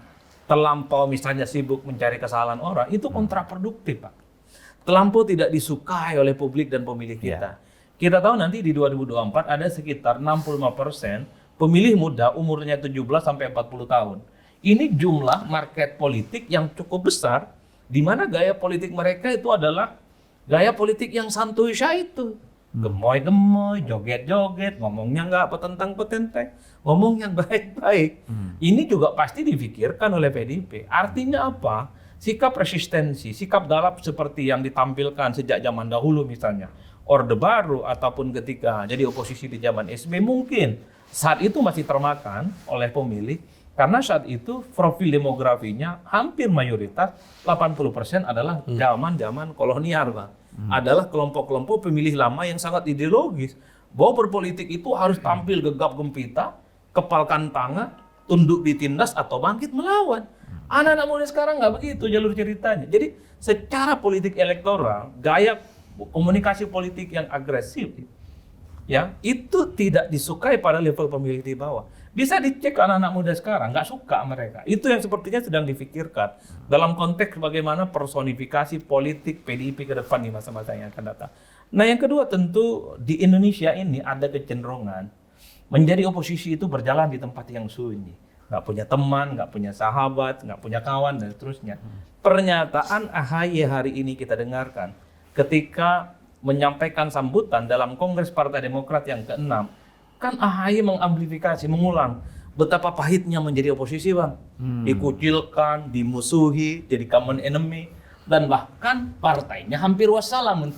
terlampau misalnya sibuk mencari kesalahan orang, itu kontraproduktif, Pak. Terlampau tidak disukai oleh publik dan pemilih kita. Kita tahu nanti di 2024 ada sekitar 65% pemilih muda umurnya 17 sampai 40 tahun. Ini jumlah market politik yang cukup besar, di mana gaya politik mereka itu adalah gaya politik yang santuy itu. Gemoy-gemoy, joget-joget, ngomongnya nggak petentang-petenteng, ngomong yang baik-baik. Ini juga pasti difikirkan oleh PDIP. Artinya apa? Sikap resistensi, sikap galap seperti yang ditampilkan sejak zaman dahulu misalnya, Orde Baru ataupun ketika jadi oposisi di zaman SB, mungkin saat itu masih termakan oleh pemilih karena saat itu profil demografinya hampir mayoritas 80% adalah zaman kolonial, Pak. Adalah kelompok-kelompok pemilih lama yang sangat ideologis bahwa berpolitik itu harus tampil gegap gempita, kepalkan tangan, tunduk ditindas atau bangkit melawan. Anak-anak muda sekarang nggak begitu jalur ceritanya. Jadi secara politik elektoral, gaya komunikasi politik yang agresif, ya itu tidak disukai pada level pemilih di bawah. Bisa dicek anak-anak muda sekarang, nggak suka mereka. Itu yang sepertinya sedang difikirkan dalam konteks bagaimana personifikasi politik PDIP ke depan di masa-masa yang akan datang. Nah yang kedua tentu di Indonesia ini ada kecenderungan menjadi oposisi itu berjalan di tempat yang sunyi. Nggak punya teman, nggak punya sahabat, nggak punya kawan, dan seterusnya. Pernyataan AHY hari ini kita dengarkan ketika menyampaikan sambutan dalam Kongres Partai Demokrat yang ke-6, kan AHY mengamplifikasi, mengulang betapa pahitnya menjadi oposisi, Bang. Dikucilkan, dimusuhi, jadi common enemy, dan bahkan partainya hampir wassalam.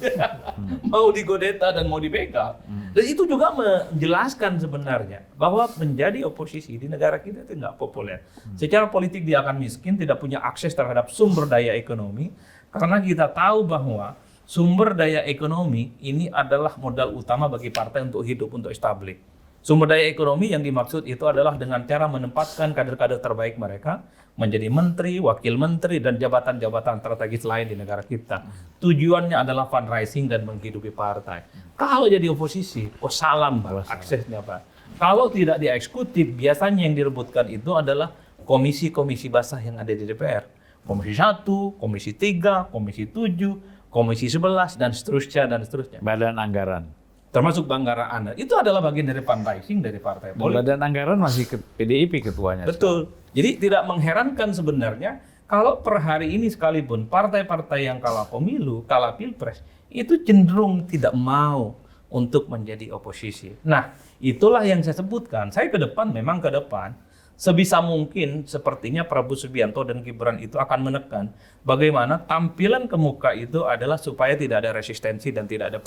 Mau digodeta dan mau dibegal. Dan itu juga menjelaskan sebenarnya bahwa menjadi oposisi di negara kita itu nggak populer. Secara politik dia akan miskin, tidak punya akses terhadap sumber daya ekonomi, karena kita tahu bahwa sumber daya ekonomi ini adalah modal utama bagi partai untuk hidup, untuk establik. Sumber daya ekonomi yang dimaksud itu adalah dengan cara menempatkan kader-kader terbaik mereka menjadi menteri, wakil menteri, dan jabatan-jabatan strategis lain di negara kita. Tujuannya adalah fundraising dan menghidupi partai. Kalau jadi oposisi, salam, Pak, aksesnya, Pak. Kalau tidak di eksekutif, biasanya yang direbutkan itu adalah komisi-komisi basah yang ada di DPR. Komisi 1, Komisi 3, Komisi 7, Komisi 11, dan seterusnya, dan seterusnya.
Badan anggaran.
Termasuk Banggaraan. Itu adalah bagian dari fundraising dari partai politik.
Badan anggaran masih ke PDIP ketuanya.
Betul. Jadi tidak mengherankan sebenarnya kalau per hari ini sekalipun partai-partai yang kalah pemilu, kalah pilpres, itu cenderung tidak mau untuk menjadi oposisi. Nah, itulah yang saya sebutkan. Saya ke depan, memang ke depan, sebisa mungkin sepertinya Prabowo Subianto dan Gibran itu akan menekan bagaimana tampilan ke muka itu adalah supaya tidak ada resistensi dan tidak ada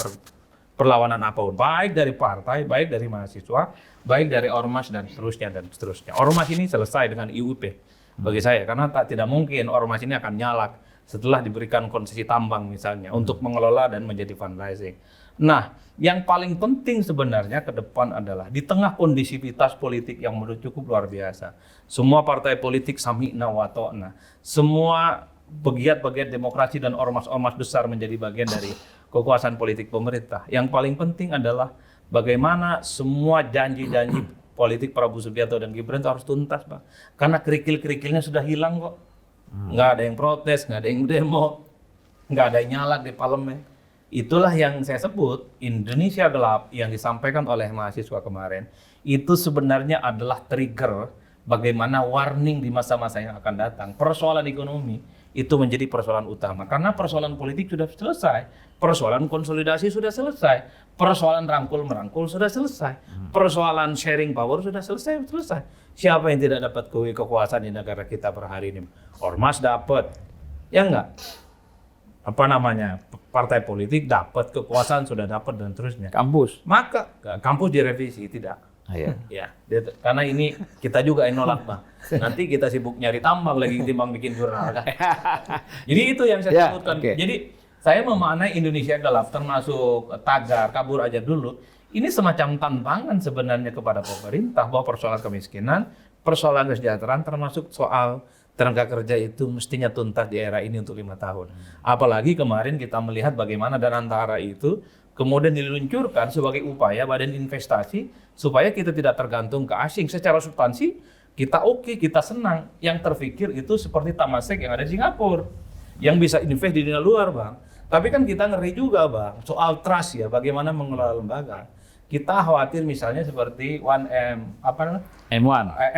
perlawanan apapun, baik dari partai, baik dari mahasiswa, baik dari ormas, dan seterusnya, dan seterusnya. Ormas ini selesai dengan IUP bagi saya, karena tidak mungkin ormas ini akan nyalak setelah diberikan konsesi tambang misalnya untuk mengelola dan menjadi fundraising. Nah, yang paling penting sebenarnya ke depan adalah di tengah kondisivitas politik yang menurut cukup luar biasa, semua partai politik sami'na wa ta'na, semua pegiat-pegiat demokrasi dan ormas-ormas besar menjadi bagian dari kekuasaan politik pemerintah. Yang paling penting adalah bagaimana semua janji-janji politik Prabowo Subianto dan Gibran itu harus tuntas, Pak. Karena kerikil-kerikilnya sudah hilang kok. Nggak ada yang protes, nggak ada yang demo, nggak ada yang nyalak di parlemen. Itulah yang saya sebut Indonesia Gelap yang disampaikan oleh mahasiswa kemarin. Itu sebenarnya adalah trigger bagaimana warning di masa-masa yang akan datang. Persoalan ekonomi itu menjadi persoalan utama. Karena persoalan politik sudah selesai. Persoalan konsolidasi sudah selesai. Persoalan rangkul-merangkul sudah selesai. Persoalan sharing power sudah selesai. Siapa yang tidak dapat kekuasaan di negara kita per hari ini? Ormas dapat. Ya enggak? Apa namanya? Partai politik dapat, kekuasaan sudah dapat, dan terusnya.
Kampus.
Maka kampus direvisi, tidak. Ya, karena ini kita juga yang nolak, Bang. Nanti kita sibuk nyari tambang lagi timbang bikin jurnal. Kan? Jadi itu yang saya sebutkan. Okay. Jadi Saya memaknai Indonesia gelap termasuk tagar kabur aja dulu. Ini semacam tantangan sebenarnya kepada pemerintah bahwa persoalan kemiskinan, persoalan kesejahteraan termasuk soal tenaga kerja itu mestinya tuntas di era ini untuk 5 tahun. Apalagi kemarin kita melihat bagaimana Danantara itu kemudian diluncurkan sebagai upaya badan investasi supaya kita tidak tergantung ke asing. Secara substansi kita oke, kita senang. Yang terfikir itu seperti Temasek yang ada di Singapura yang bisa invest di dunia luar, Bang. Tapi kan kita ngeri juga, Bang, soal trust ya, bagaimana mengelola lembaga. Kita khawatir misalnya seperti 1M,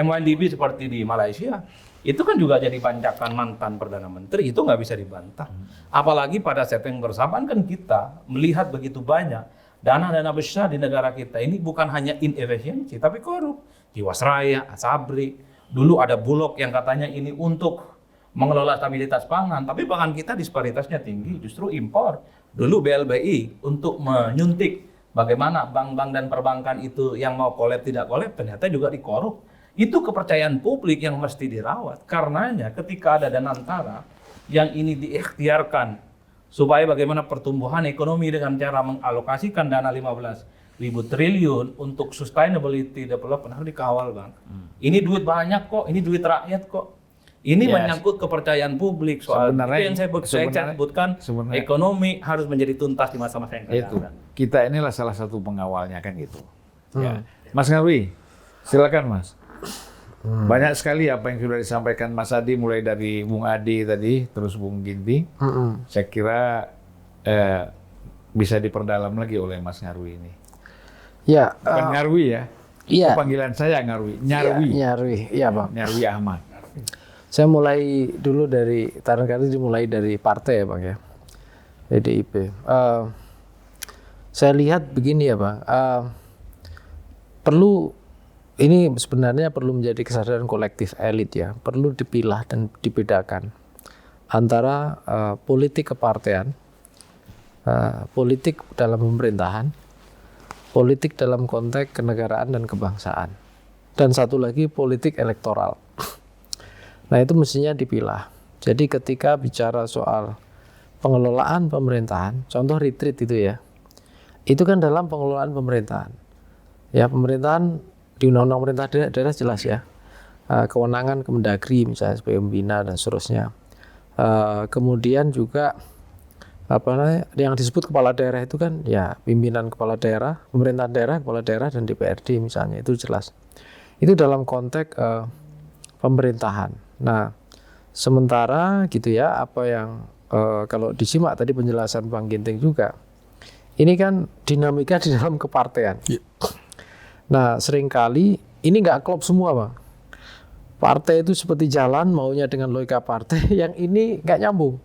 M1DB seperti di Malaysia. Itu kan juga jadi bancakan mantan Perdana Menteri, itu nggak bisa dibantah. Apalagi pada saat yang bersamaan kan kita melihat begitu banyak dana-dana besar di negara kita ini bukan hanya inefisiensi, tapi korup. Jiwasraya, Asabri, dulu ada Bulog yang katanya ini untuk mengelola stabilitas pangan, tapi pangan kita disparitasnya tinggi, justru impor. Dulu BLBI untuk menyuntik bagaimana bank-bank dan perbankan itu yang mau kolab tidak kolab ternyata juga dikorup. Itu kepercayaan publik yang mesti dirawat. Karenanya ketika ada Danantara yang ini diikhtiarkan supaya bagaimana pertumbuhan ekonomi dengan cara mengalokasikan dana 15.000 triliun untuk sustainability development harus dikawal, Bang. Ini duit banyak kok, ini duit rakyat kok. Ini menyangkut kepercayaan publik soal itu yang saya sebutkan ekonomi harus menjadi tuntas di masa-masa yang akan datang.
Kita inilah salah satu pengawalnya kan gitu. Ya. Mas Nyarwi, silakan Mas. Banyak sekali apa yang sudah disampaikan Mas Adi, mulai dari Bung Adi tadi, terus Bung Ginti. Saya kira bisa diperdalam lagi oleh Mas Nyarwi ini.
Ya.
Bukan Nyarwi ya.
Iya.
Panggilan saya Nyarwi. Nyarwi.
Iya, Bang.
Nyarwi Ahmad.
Saya mulai dulu dari barangkali dimulai dari partai ya, Bang ya. PDIP. Saya lihat begini ya, Bang. Ini sebenarnya perlu menjadi kesadaran kolektif elit ya. Perlu dipilah dan dibedakan antara politik kepartean, politik dalam pemerintahan, politik dalam konteks kenegaraan dan kebangsaan, dan satu lagi politik elektoral. Nah itu mestinya dipilah. Jadi ketika bicara soal pengelolaan pemerintahan, contoh retreat itu ya, itu kan dalam pengelolaan pemerintahan. Ya pemerintahan di undang-undang pemerintah daerah jelas ya, kewenangan Kemendagri misalnya sebagai pembina dan seterusnya. Kemudian juga yang disebut kepala daerah itu kan ya pimpinan kepala daerah, pemerintahan daerah, kepala daerah dan DPRD misalnya, itu jelas. Itu dalam konteks pemerintahan. Nah, sementara gitu ya, apa yang kalau disimak tadi penjelasan Bang Ginting juga, ini kan dinamika di dalam kepartean. Nah, seringkali ini nggak klop semua, Bang. Partai itu seperti jalan maunya dengan logika partai, yang ini nggak nyambung.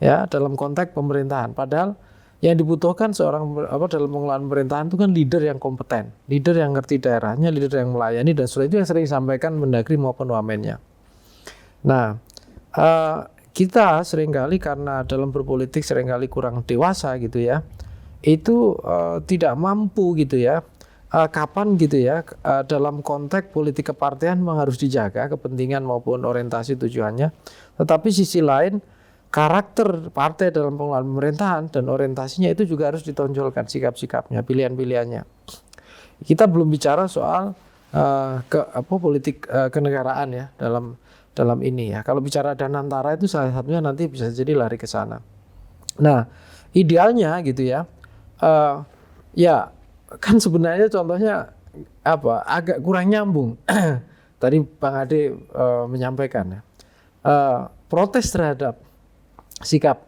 Ya, dalam konteks pemerintahan. Padahal yang dibutuhkan seorang dalam pengelolaan pemerintahan itu kan leader yang kompeten, leader yang ngerti daerahnya, leader yang melayani, dan setelah itu yang sering disampaikan Mendagri maupun Wamennya. Nah, kita seringkali karena dalam berpolitik seringkali kurang dewasa gitu ya, itu tidak mampu gitu ya, kapan gitu ya, dalam konteks politik kepartean memang harus dijaga kepentingan maupun orientasi tujuannya, tetapi sisi lain karakter partai dalam pengelolaan pemerintahan dan orientasinya itu juga harus ditonjolkan, sikap-sikapnya, pilihan-pilihannya. Kita belum bicara soal politik kenegaraan ya dalam ini ya. Kalau bicara Danantara itu salah satunya nanti bisa jadi lari ke sana. Nah, idealnya gitu ya, ya kan sebenarnya contohnya agak kurang nyambung. Tadi Bang Ade menyampaikan ya, protes terhadap sikap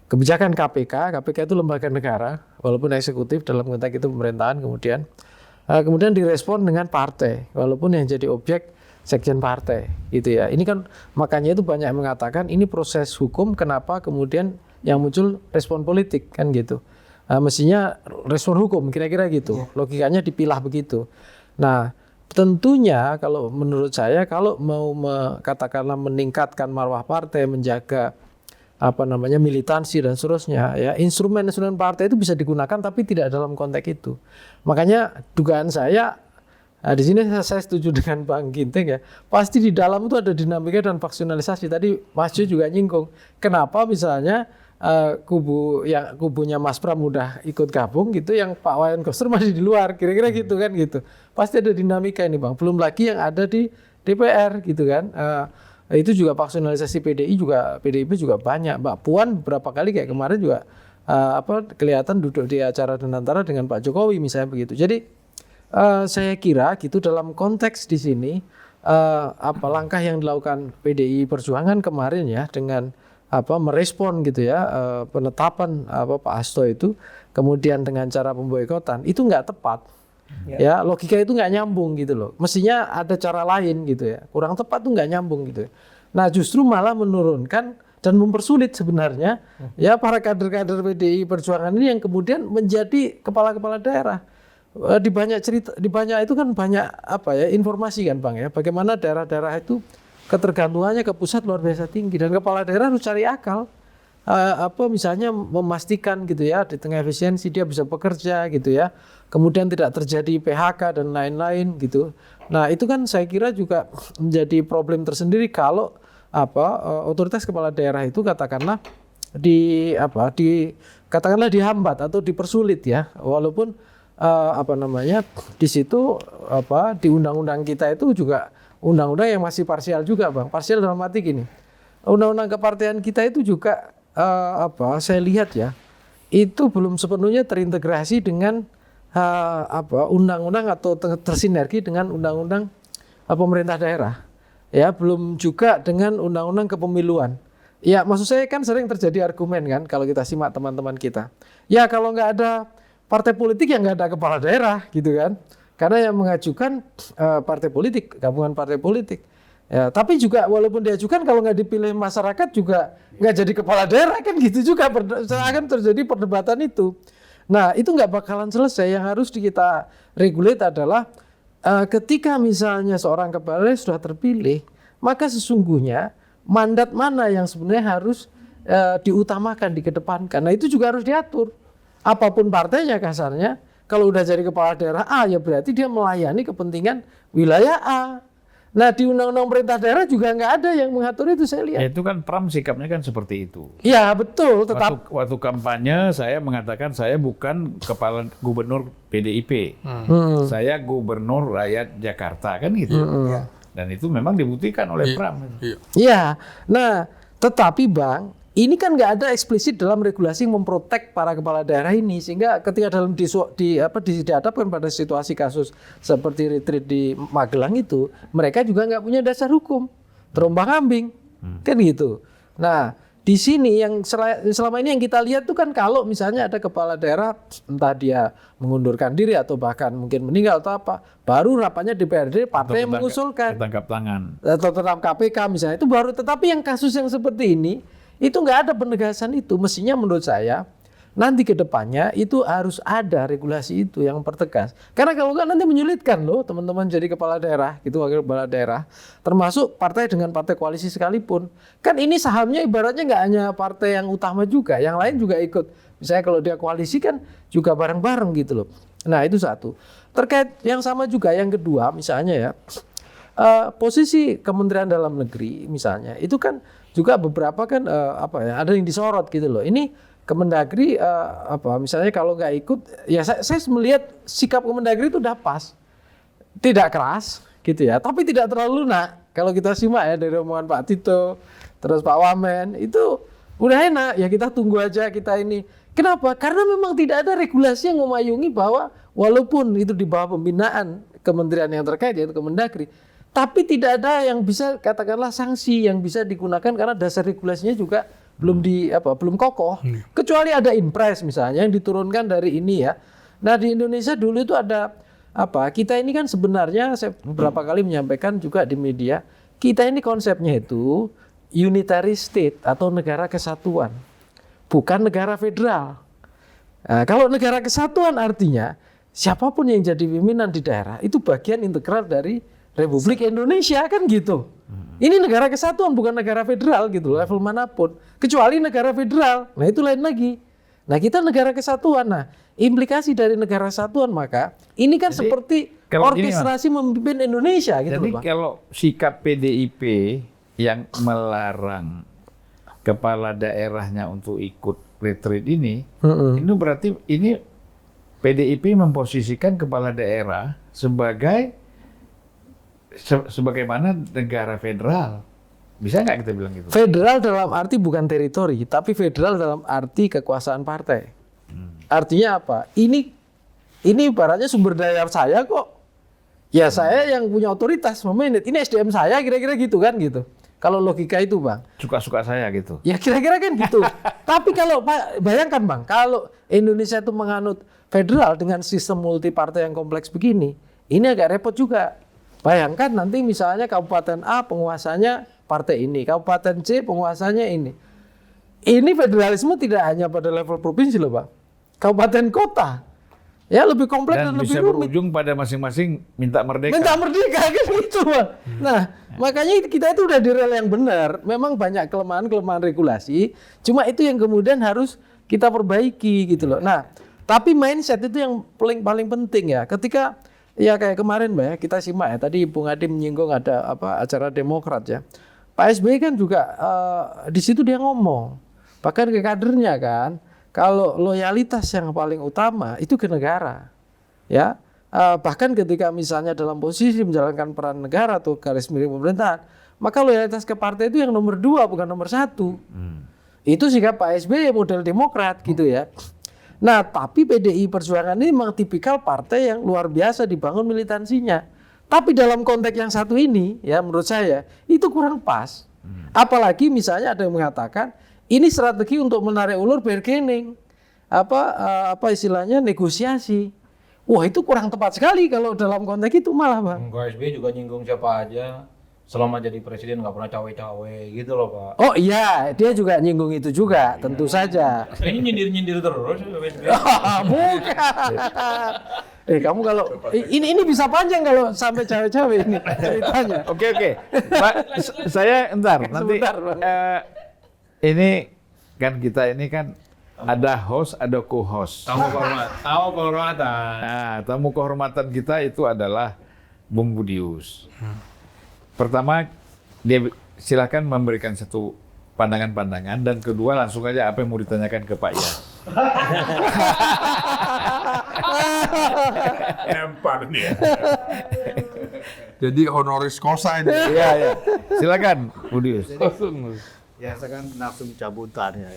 kebijakan KPK itu lembaga negara walaupun eksekutif dalam konteks itu pemerintahan, kemudian direspon dengan partai walaupun yang jadi objek sekjen partai gitu ya. Ini kan makanya itu banyak yang mengatakan ini proses hukum, kenapa kemudian yang muncul respon politik kan gitu. Mestinya respon hukum kira-kira gitu. Logikanya dipilah begitu. Nah, tentunya kalau menurut saya kalau mau katakanlah meningkatkan marwah partai, menjaga militansi dan seterusnya ya, instrumen-instrumen partai itu bisa digunakan tapi tidak dalam konteks itu. Makanya dugaan saya Nah, di sini saya setuju dengan Bang Ginting ya. Pasti di dalam itu ada dinamika dan faksionalisasi. Tadi Mas Jo juga nyinggung. Kenapa misalnya kubunya Mas Pram udah ikut gabung gitu, yang Pak Wayan Koster masih di luar, kira-kira gitu kan gitu. Pasti ada dinamika ini Bang. Belum lagi yang ada di DPR gitu kan. Itu juga faksionalisasi PDIP juga banyak. Mbak Puan beberapa kali kayak kemarin juga kelihatan duduk di acara Danantara dengan Pak Jokowi misalnya begitu. Jadi saya kira gitu dalam konteks di sini langkah yang dilakukan PDI Perjuangan kemarin ya dengan merespon gitu ya penetapan Pak Hasto itu, kemudian dengan cara pemboikotan itu nggak tepat. Ya, logika itu nggak nyambung gitu loh. Mestinya ada cara lain gitu ya. Kurang tepat tuh nggak nyambung gitu. Nah, justru malah menurunkan dan mempersulit sebenarnya ya para kader-kader PDI Perjuangan ini yang kemudian menjadi kepala-kepala daerah. Di banyak itu kan banyak informasi kan Bang ya. Bagaimana daerah-daerah itu ketergantungannya ke pusat luar biasa tinggi, dan kepala daerah harus cari akal. Misalnya memastikan gitu ya di tengah efisiensi dia bisa bekerja gitu ya. Kemudian tidak terjadi PHK dan lain-lain gitu. Nah, itu kan saya kira juga menjadi problem tersendiri kalau otoritas kepala daerah itu katakanlah katakanlah dihambat atau dipersulit ya. Walaupun di situ di undang-undang kita itu juga undang-undang yang masih parsial juga Bang. Parsial dalam arti gini. Undang-undang kepartean kita itu juga saya lihat ya, itu belum sepenuhnya terintegrasi dengan undang-undang atau tersinergi dengan undang-undang pemerintah daerah. Ya, belum juga dengan undang-undang kepemiluan. Ya, maksud saya kan sering terjadi argumen kan kalau kita simak teman-teman kita. Ya, kalau nggak ada partai politik yang nggak ada kepala daerah gitu kan, karena yang mengajukan partai politik, gabungan partai politik. Ya, tapi juga walaupun diajukan kalau nggak dipilih masyarakat juga nggak jadi kepala daerah kan gitu juga akan terjadi perdebatan itu. Nah, itu nggak bakalan selesai. Yang harus kita regulate adalah ketika misalnya seorang kepala daerah sudah terpilih, maka sesungguhnya mandat mana yang sebenarnya harus diutamakan, dikedepankan. Nah, itu juga harus diatur. Apapun partainya kasarnya, kalau udah jadi kepala daerah A ya berarti dia melayani kepentingan wilayah A. Nah, di undang-undang pemerintah daerah juga nggak ada yang mengatur itu, saya lihat.
Ya, itu kan Pram sikapnya kan seperti itu.
Ya betul, tetap.
Waktu kampanye saya mengatakan saya bukan kepala gubernur PDIP. Saya gubernur rakyat Jakarta kan gitu. Dan itu memang dibuktikan oleh Pram.
Iya. Nah, tetapi Bang, ini kan nggak ada eksplisit dalam regulasi yang memprotek para kepala daerah ini, sehingga ketika dalam dihadapkan pada situasi kasus seperti retreat di Magelang itu, mereka juga nggak punya dasar hukum, terombang-ambing, kan gitu. Nah, di sini yang selama ini yang kita lihat tuh kan kalau misalnya ada kepala daerah entah dia mengundurkan diri atau bahkan mungkin meninggal atau apa, baru rapatnya DPRD partai yang mengusulkan,
tangkap tangan
atau tentang KPK misalnya itu baru. Tetapi yang kasus yang seperti ini itu nggak ada penegasan itu. Mestinya menurut saya nanti ke depannya itu harus ada regulasi itu yang mempertegas. Karena kalau nggak nanti menyulitkan loh teman-teman jadi kepala daerah, gitu, wakil kepala daerah, termasuk partai dengan partai koalisi sekalipun. Kan ini sahamnya ibaratnya nggak hanya partai yang utama juga, yang lain juga ikut. Misalnya kalau dia koalisi kan juga bareng-bareng gitu loh. Nah, itu satu. Terkait yang sama juga yang kedua misalnya ya, posisi Kementerian Dalam Negeri misalnya itu kan juga beberapa kan ada yang disorot gitu loh. Ini Kemendagri misalnya kalau nggak ikut, ya saya melihat sikap Kemendagri itu udah pas, tidak keras gitu ya, tapi tidak terlalu lunak. Kalau kita simak ya dari omongan Pak Tito, terus Pak Wamen itu udah enak ya, kita tunggu aja kita ini. Kenapa? Karena memang tidak ada regulasi yang memayungi bahwa walaupun itu di bawah pembinaan kementerian yang terkait yaitu Kemendagri, tapi tidak ada yang bisa katakanlah sanksi yang bisa digunakan karena dasar regulasinya juga belum kokoh. Kecuali ada impres misalnya yang diturunkan dari ini ya. Nah, di Indonesia dulu itu ada kita ini kan sebenarnya saya beberapa kali menyampaikan juga di media, kita ini konsepnya itu unitary state atau negara kesatuan, bukan negara federal. Nah, kalau negara kesatuan artinya siapapun yang jadi pimpinan di daerah itu bagian integral dari Republik Indonesia kan gitu. Ini negara kesatuan bukan negara federal gitu level manapun. Kecuali negara federal. Nah, itu lain lagi. Nah, kita negara kesatuan. Nah, implikasi dari negara kesatuan maka ini kan seperti
Kalau gini,
orkestrasi memimpin Indonesia gitu
Jadi
loh, Bang.
kalau sikap PDIP yang melarang kepala daerahnya untuk ikut retreat ini, itu berarti ini PDIP memposisikan kepala daerah sebagai sebagaimana negara federal. Bisa nggak kita bilang gitu?
Federal dalam arti bukan teritori, tapi federal dalam arti kekuasaan partai. Artinya apa? Ini ibaratnya sumber daya saya kok. Ya saya yang punya otoritas memanage. Ini SDM saya kira-kira gitu kan gitu. Kalau logika itu, Bang.
Suka-suka saya gitu.
Ya kira-kira kan gitu. Tapi kalau bayangkan, Bang, kalau Indonesia itu menganut federal dengan sistem multi partai yang kompleks begini, ini agak repot juga. Bayangkan nanti misalnya Kabupaten A penguasanya partai ini, Kabupaten C penguasanya ini. Ini federalisme tidak hanya pada level provinsi loh, Bang. Kabupaten kota. Ya lebih kompleks dan lebih
bisa
rumit.
berujung pada masing-masing minta merdeka.
Minta merdeka kan gitu, Bang. Nah, makanya kita itu udah di rel yang benar. Memang banyak kelemahan-kelemahan regulasi, cuma itu yang kemudian harus kita perbaiki gitu loh. Nah, tapi mindset itu yang paling penting ya. Ketika ya kayak kemarin, Mbak, ya, kita simak ya. Tadi Bung Adi menyinggung ada acara Demokrat ya. Pak SBY kan juga di situ dia ngomong, bahkan ke kadernya kan, kalau loyalitas yang paling utama itu ke negara, ya. Bahkan ketika misalnya dalam posisi menjalankan peran negara atau garis miring pemerintahan, maka loyalitas ke partai itu yang nomor 2 bukan nomor 1. Itu sikap Pak SBY model Demokrat gitu ya. Nah, tapi PDI Perjuangan ini memang tipikal partai yang luar biasa dibangun militansinya. Tapi dalam konteks yang satu ini, ya menurut saya itu kurang pas. Apalagi misalnya ada yang mengatakan ini strategi untuk menarik ulur bargaining, apa istilahnya negosiasi. Wah itu kurang tepat sekali kalau dalam konteks itu malah, Bang.
Enggak, SBY juga nyinggung siapa aja. Selama jadi presiden nggak pernah cawe-cawe gitu loh, Pak.
Oh iya, dia juga nyinggung itu juga, tentu saja.
Ini nyindir-nyindir terus SBY.
Bukan. Kamu kalau ini bisa panjang kalau sampai cawe-cawe ini ceritanya.
Oke. Pak, saya entar nanti
Sebentar, Bang.
ini kan kita ini kan ada host, ada co-host.
Tamu kehormatan.
Nah, tamu kehormatan kita itu adalah Bung Budius. Pertama, dia silakan memberikan satu pandangan-pandangan, dan kedua langsung aja apa yang mau ditanyakan ke Pak Iyas.
Lempar nih ya.
Jadi honoris causa ini.
Iya. Silakan Budius.
Ya, saya kan langsung cabutan ya.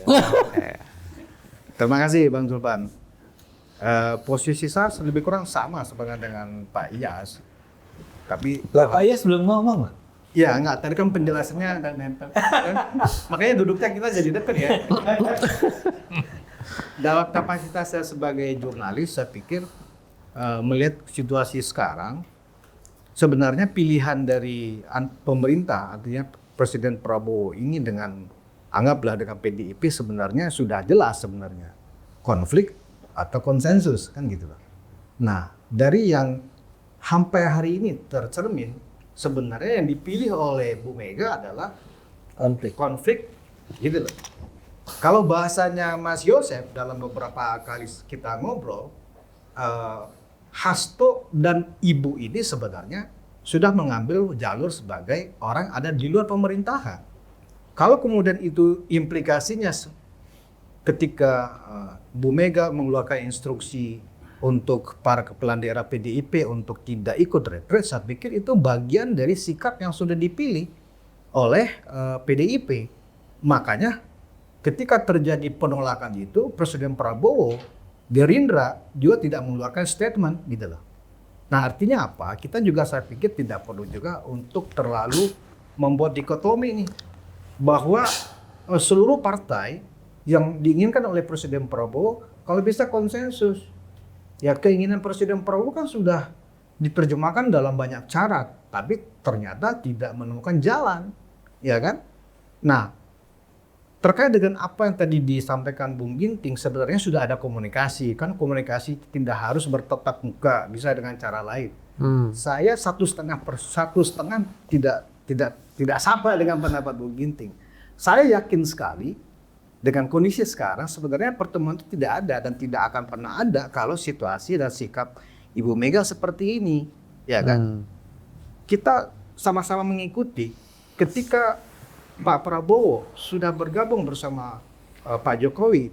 Terima kasih Bang Zulpan. Posisi saya lebih kurang sama sebenarnya dengan Pak Iyas. Tapi
Lah Pak Iyas belum ngomong loh.
ya enggak, tadi kan penjelasannya dan nempel. Makanya duduknya kita jadi dekat ya. Dalam kapasitas saya sebagai jurnalis, saya pikir melihat situasi sekarang, sebenarnya pilihan dari pemerintah, artinya Presiden Prabowo ini dengan anggaplah dengan PDIP sebenarnya sudah jelas sebenarnya konflik atau konsensus kan gitu loh. Nah dari yang sampai hari ini tercermin sebenarnya yang dipilih oleh Bu Mega adalah konflik gitu loh. Kalau bahasanya Mas Yosef dalam beberapa kali kita ngobrol, Hasto dan Ibu ini sebenarnya sudah mengambil jalur sebagai orang ada di luar pemerintahan. Kalau kemudian itu implikasinya ketika Bu Mega mengeluarkan instruksi untuk para kepala daerah PDIP untuk tidak ikut retret, saya pikir itu bagian dari sikap yang sudah dipilih oleh PDIP. Makanya ketika terjadi penolakan itu, Presiden Prabowo, Gerindra juga tidak mengeluarkan statement gitu loh. Nah artinya apa? Kita juga saya pikir tidak perlu juga untuk terlalu membuat dikotomi ini. Bahwa seluruh partai yang diinginkan oleh Presiden Prabowo kalau bisa konsensus. Ya keinginan Presiden Prabowo kan sudah diterjemahkan dalam banyak cara, tapi ternyata tidak menemukan jalan, ya kan? Nah, terkait dengan apa yang tadi disampaikan Bung Ginting, sebenarnya sudah ada komunikasi, kan komunikasi tidak harus bertatap muka, bisa dengan cara lain. Saya 1,5% tidak sama dengan pendapat Bung Ginting. Saya yakin sekali dengan kondisi sekarang sebenarnya pertemuan itu tidak ada dan tidak akan pernah ada kalau situasi dan sikap Ibu Mega seperti ini. ya kan? Kita sama-sama mengikuti ketika Pak Prabowo sudah bergabung bersama Pak Jokowi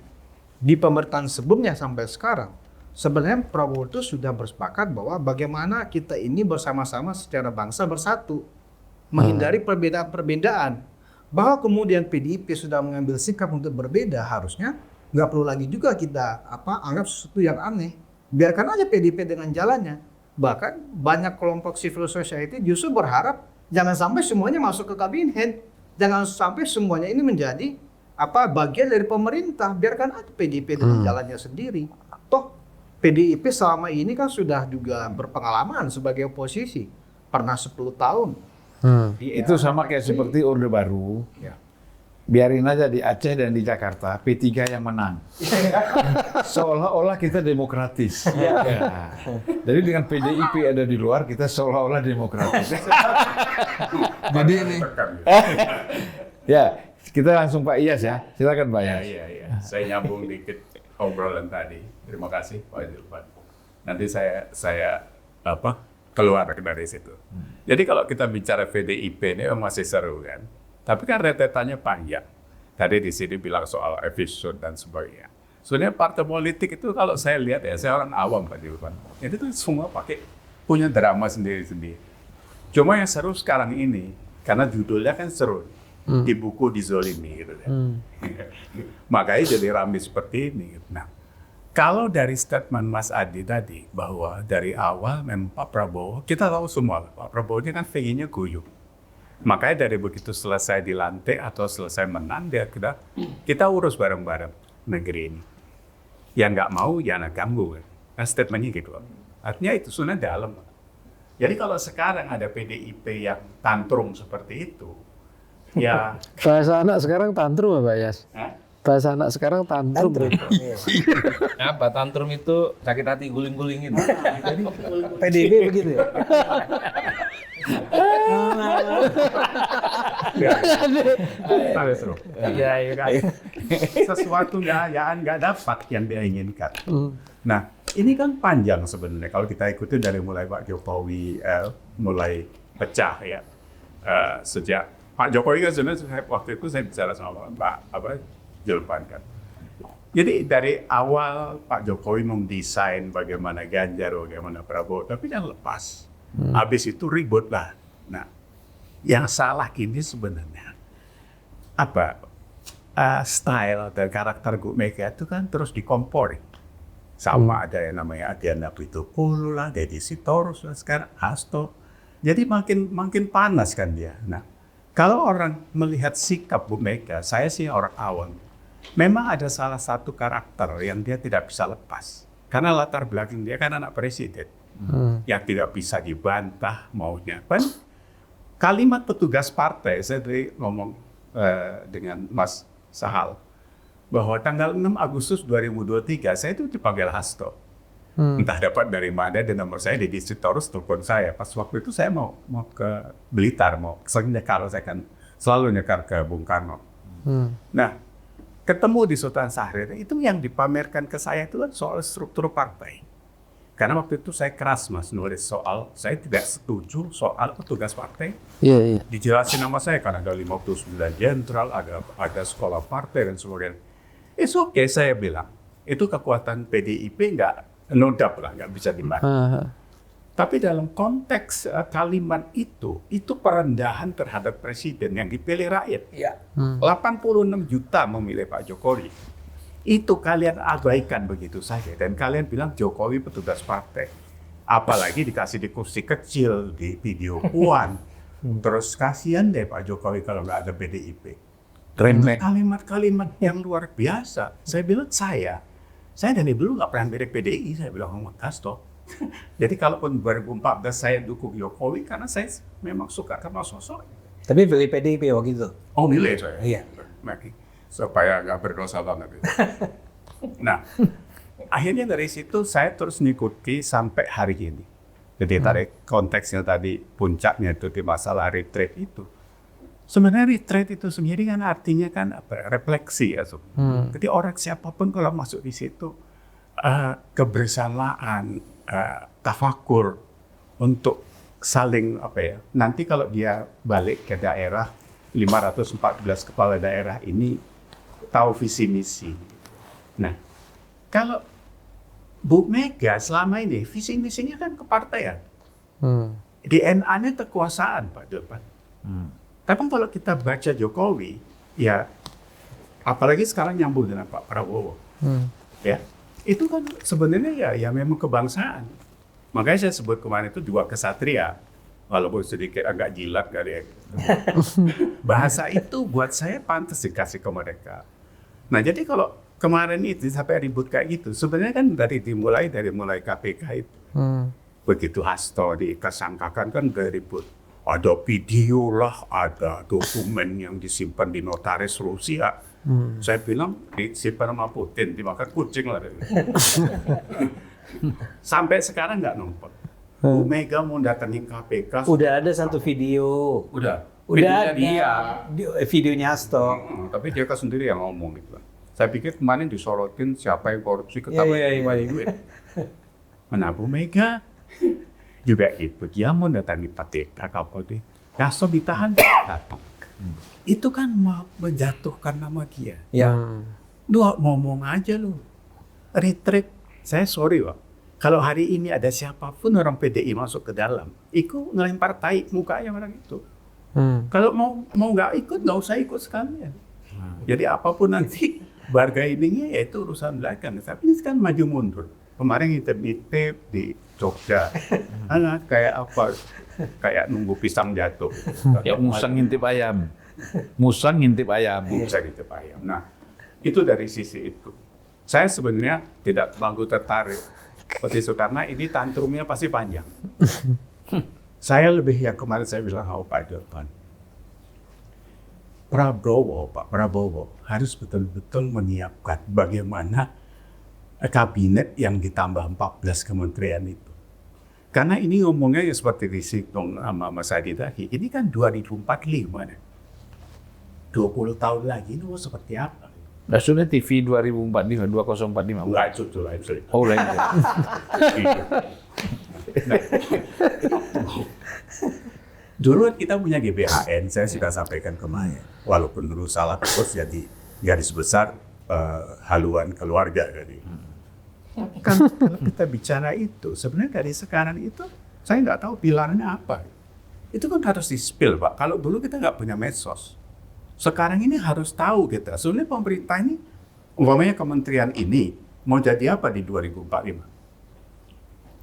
di pemerintahan sebelumnya sampai sekarang. Sebenarnya Prabowo itu sudah bersepakat bahwa bagaimana kita ini bersama-sama secara bangsa bersatu, menghindari perbedaan-perbedaan. Bahwa kemudian PDIP sudah mengambil sikap untuk berbeda, harusnya nggak perlu lagi juga kita anggap sesuatu yang aneh. Biarkan aja PDIP dengan jalannya. Bahkan banyak kelompok civil society justru berharap jangan sampai semuanya masuk ke kabinet, jangan sampai semuanya ini menjadi bagian dari pemerintah. Biarkan aja PDIP dengan jalannya sendiri. Toh PDIP selama ini kan sudah juga berpengalaman sebagai oposisi, pernah 10 tahun.
Itu sama kayak seperti Orde Baru. Biarin aja di Aceh dan di Jakarta P3 yang menang. Seolah-olah kita demokratis. Ya. Jadi dengan PDIP ada di luar, kita seolah-olah demokratis. Jadi ini. Ya, kita langsung Pak Iyas ya. Silakan Pak Iyas.
Iya. Saya nyambung dikit obrolan tadi. Terima kasih Pak Julpan. Nanti saya keluar dari situ. Jadi kalau kita bicara PDIP ini masih seru kan. Tapi kan rentetannya panjang. Tadi di sini bilang soal episode dan sebagainya. Sebenarnya partai politik itu kalau saya lihat ya, saya orang awam Pak Julpan. Jadi itu semua punya drama sendiri-sendiri. Cuma yang seru sekarang ini, karena judulnya kan seru. Di buku dizolimi gitu kan. Makanya jadi ramai seperti ini. Nah, kalau dari statement Mas Adi tadi, bahwa dari awal memang Pak Prabowo, kita tahu semua, Pak Prabowo ini kan pengennya guyup. Makanya dari begitu selesai dilantik atau selesai menang, kita urus bareng-bareng negeri ini. Yang nggak mau, ya nggak ganggu. Kan statementnya gitu. Artinya itu sudah dalam. Jadi kalau sekarang ada PDIP yang tantrum seperti itu, ya...
Bahasa anak sekarang tantrum Pak Iyas? Bahasa anak sekarang tantrum.
Apa tantrum itu sakit hati guling-gulingin.
Jadi PDIP begitu ya?
Sesuatu yang nggak dapat yang dia inginkan. Nah, ini kan panjang sebenarnya kalau kita ikuti dari mulai Pak Jokowi mulai pecah ya. Sejak Pak Jokowi kan sebenarnya waktu itu saya bicara sama Pak Julpan kan. Jadi dari awal Pak Jokowi mendesain bagaimana Ganjar, bagaimana Prabowo, tapi jangan lepas. Habis itu ribut lah. Nah, yang salah ini sebenarnya style dan karakter Bu Mega itu kan terus dikompori. Sama ada yang namanya Adiana Pitupulu lah, Deddy Sitorus lah, sekarang Hasto. Jadi makin panas kan dia. Nah, kalau orang melihat sikap Bu Mega, saya sih orang awam. Memang ada salah satu karakter yang dia tidak bisa lepas. Karena latar belakang dia kan anak presiden. Yang tidak bisa dibantah maunya. Kan kalimat petugas partai, saya tadi ngomong dengan Mas Sahal, bahwa tanggal 6 Agustus 2023 saya itu dipanggil Hasto. Entah dapat dari mana, dan nomor saya Deddy Sitorus telepon saya. Pas waktu itu saya mau ke Blitar, saya kan selalu nyekar ke Bung Karno. Nah, ketemu di Sultan Syahrir, itu yang dipamerkan ke saya itu kan soal struktur partai. Karena waktu itu saya keras Mas nulis soal, saya tidak setuju soal petugas partai.
Iya.
Dijelasin nama saya kan ada 59 jenderal, ada sekolah partai dan sebagainya. It's okay, saya bilang. Itu kekuatan PDIP nggak bisa dibantah. Tapi dalam konteks kalimat itu perendahan terhadap presiden yang dipilih rakyat. 86 juta memilih Pak Jokowi. Itu kalian abaikan begitu saja. Dan kalian bilang Jokowi petugas partai. Apalagi dikasih di kursi kecil, di video Puan. Terus kasihan deh Pak Jokowi kalau nggak ada PDIP. Kalimat-kalimat yang luar biasa. Saya bilang saya dari dulu nggak pernah milih PDI, saya bilang sama Hasto. Jadi kalaupun 2014 saya dukung Jokowi karena saya memang suka sama sosok.
Tapi pilih PDIP waktu itu?
Oh, milih saya.
Iya.
Supaya nggak berdosa banget. Nah, akhirnya dari situ saya terus ngikuti sampai hari ini. Jadi tadi konteksnya tadi puncaknya itu di masalah retreat itu. Sebenarnya retreat itu sendiri kan artinya kan refleksi ya. Jadi orang siapapun kalau masuk di situ kebersamaan, tafakur, untuk saling nanti kalau dia balik ke daerah 514 kepala daerah ini tahu visi misi. Nah, kalau Bu Mega selama ini visi misinya kan kepartaian. DNA-nya kekuasaan Pak Depan. Tapi kalau kita baca Jokowi, ya apalagi sekarang nyambung dengan Pak Prabowo, ya itu kan sebenarnya ya memang kebangsaan. Makanya saya sebut kemarin itu dua kesatria, walaupun sedikit agak jilat kali ya. Bahasa itu buat saya pantas dikasih ke mereka. Nah jadi kalau kemarin itu sampai ribut kayak gitu, sebenarnya kan dimulai dari KPK itu. Begitu Hasto dikesangkakan kan udah ribut. Ada video lah, ada dokumen yang disimpan di notaris Rusia. Saya bilang disimpan sama Putin, dimakan kucing lah. Sampai sekarang nggak numpuk. Bu Mega mau datangin KPK.
Udah ada satu video.
Udah
Udah
ada
dia. Videonya Hasto.
Tapi dia kan sendiri yang ngomong gitu. Saya pikir kemarin disorotin siapa yang korupsi ketahuan duit. Mana Bu Mega juga itu dia mau datangi KPK Kapolri. Hasto ditahan datang. Itu kan mau menjatuhkan nama dia.
Ya.
Lu ngomong aja lu. Retreat. Saya sorry Pak. Kalau hari ini ada siapapun orang PDI masuk ke dalam, ikut ngelempar tai mukanya orang itu. Kalau mau nggak ikut, nggak usah ikut sekalian. Jadi apapun nanti bargainingnya ya itu urusan belakang. Tapi ini kan maju mundur. Kemarin ngintip di Jogja, kayak apa? Kayak nunggu pisang jatuh.
Ya musang ngintip ayam. Musang ngintip ayam.
Musang ngintip ayam. Nah, itu dari sisi itu. Saya sebenarnya tidak terlalu tertarik seperti itu karena ini tantrumnya pasti panjang. Saya lebih yang kemarin saya bilang Pak Depan. Pak Prabowo harus betul-betul menyiapkan bagaimana kabinet yang ditambah 14 kementerian itu. Karena ini ngomongnya ya seperti disinggung sama Mas Adi tadi, ini kan 2045 nih. 20 tahun lagi ini mau seperti apa?
Nah, sudah TV 2045, 2045.
Enggak, itu lain cerita.
Oh, lain.
Dulu kita punya GBHN, saya sudah sampaikan kemarin. Walaupun dulu salah terus jadi garis besar haluan keluarga. Kan kalau kita bicara itu, sebenarnya dari sekarang itu, saya nggak tahu pilarnya apa. Itu kan harus di-spill, Pak. Kalau dulu kita nggak punya medsos. Sekarang ini harus tahu kita. Soalnya pemerintah ini, umpamanya kementerian ini, mau jadi apa di 2045?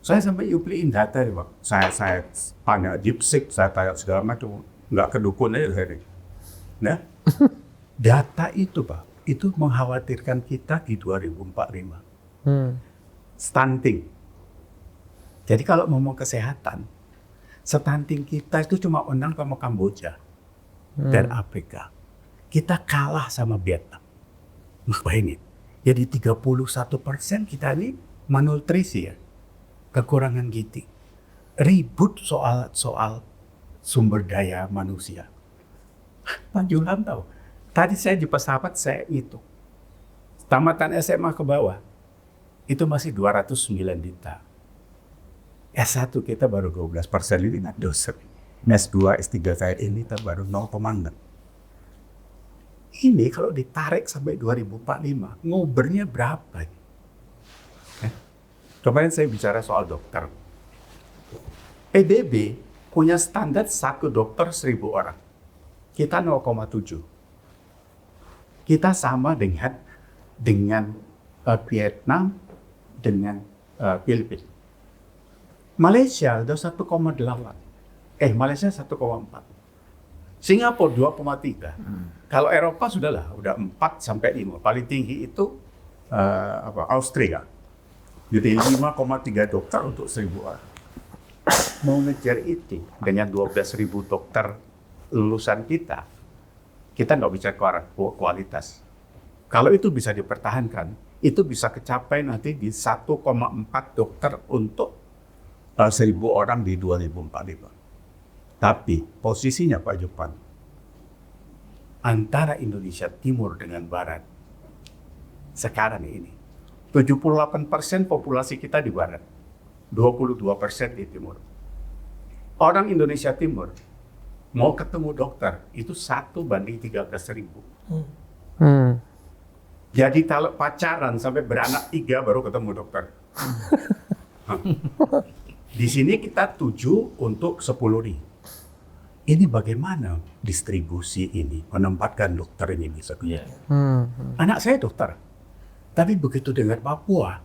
Saya sampai yupliin data, Pak. Saya tanya DeepSeek, saya tanya segala macam, nggak kedukun aja hari. Nah, data itu, Pak, itu mengkhawatirkan kita di 2045. Stunting. Jadi kalau ngomong kesehatan, stunting kita itu cuma menang sama Kamboja dan Afrika. Kita kalah sama Vietnam. Nah, bayangin. Jadi 31% kita ini malnutrisi ya. Kekurangan gizi. Ribut soal sumber daya manusia. Pak Julham tahu. Tadi saya di pesawat saya hitung. Tamatan SMA ke bawah. Itu masih 209 juta. S1 kita baru 12% ini nak dosen. S2, S3 saya ini kita baru 0,6. Ini kalau ditarik sampai 2045, ngobernya berapa? Kemarin saya bicara soal dokter. PBB punya standar 1 dokter 1.000 orang. Kita 0,7. Kita sama dengan Vietnam, dengan Filipina. Malaysia udah 1,8. Malaysia 1,4. Singapura 2,3. Kalau Eropa sudahlah, udah 4 sampai 5. Paling tinggi itu Austria. Jadi 5,3 dokter untuk 1.000 orang. Mau ngejar itu dengan 12.000 dokter lulusan kita nggak bisa ke arah kualitas. Kalau itu bisa dipertahankan, itu bisa kecapai nanti di 1,4 dokter untuk 1.000 orang di 2045. Tapi posisinya Pak Jopan, antara Indonesia Timur dengan Barat, sekarang ini, 78% populasi kita di Barat, 22% di Timur. Orang Indonesia Timur mau ketemu dokter itu 1:13.000. Jadi kalau pacaran sampai beranak 3 baru ketemu dokter. Di sini kita 7 untuk 10 nih. Ini bagaimana distribusi ini menempatkan dokter ini bisa Anak saya dokter, tapi begitu dengar Papua,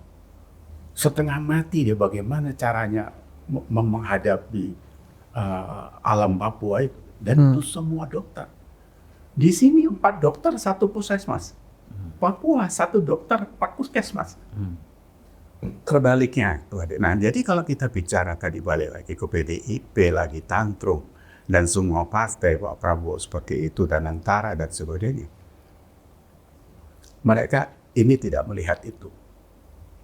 setengah mati dia bagaimana caranya menghadapi alam Papua itu. Dan itu semua dokter. Di sini 4 dokter 1 puskesmas. Papua 1 dokter 4 puskesmas. Terbaliknya tuh adik. Nah, jadi kalau kita bicara tadi balik lagi ke PDIP lagi tantrum dan semua partai Pak Prabowo seperti itu dan Antara dan sebagainya, mereka ini tidak melihat itu.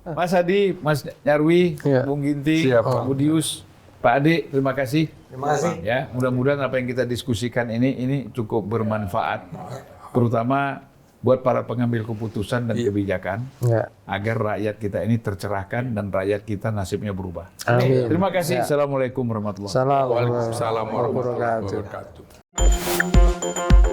Mas Adi, Mas Nyarwi,
Ya.
Bung Ginting,
Siap,
Pak Budius, Pak Ade, terima kasih.
Terima kasih.
Ya, mudah-mudahan apa yang kita diskusikan ini cukup bermanfaat, terutama buat para pengambil keputusan dan kebijakan,
Ya.
agar rakyat kita ini tercerahkan dan rakyat kita nasibnya berubah.
Amin.
Terima kasih.
Ya.
Assalamualaikum warahmatullahi wabarakatuh.
Salam.
Waalaikumsalam warahmatullahi
wabarakatuh.
wabarakatuh.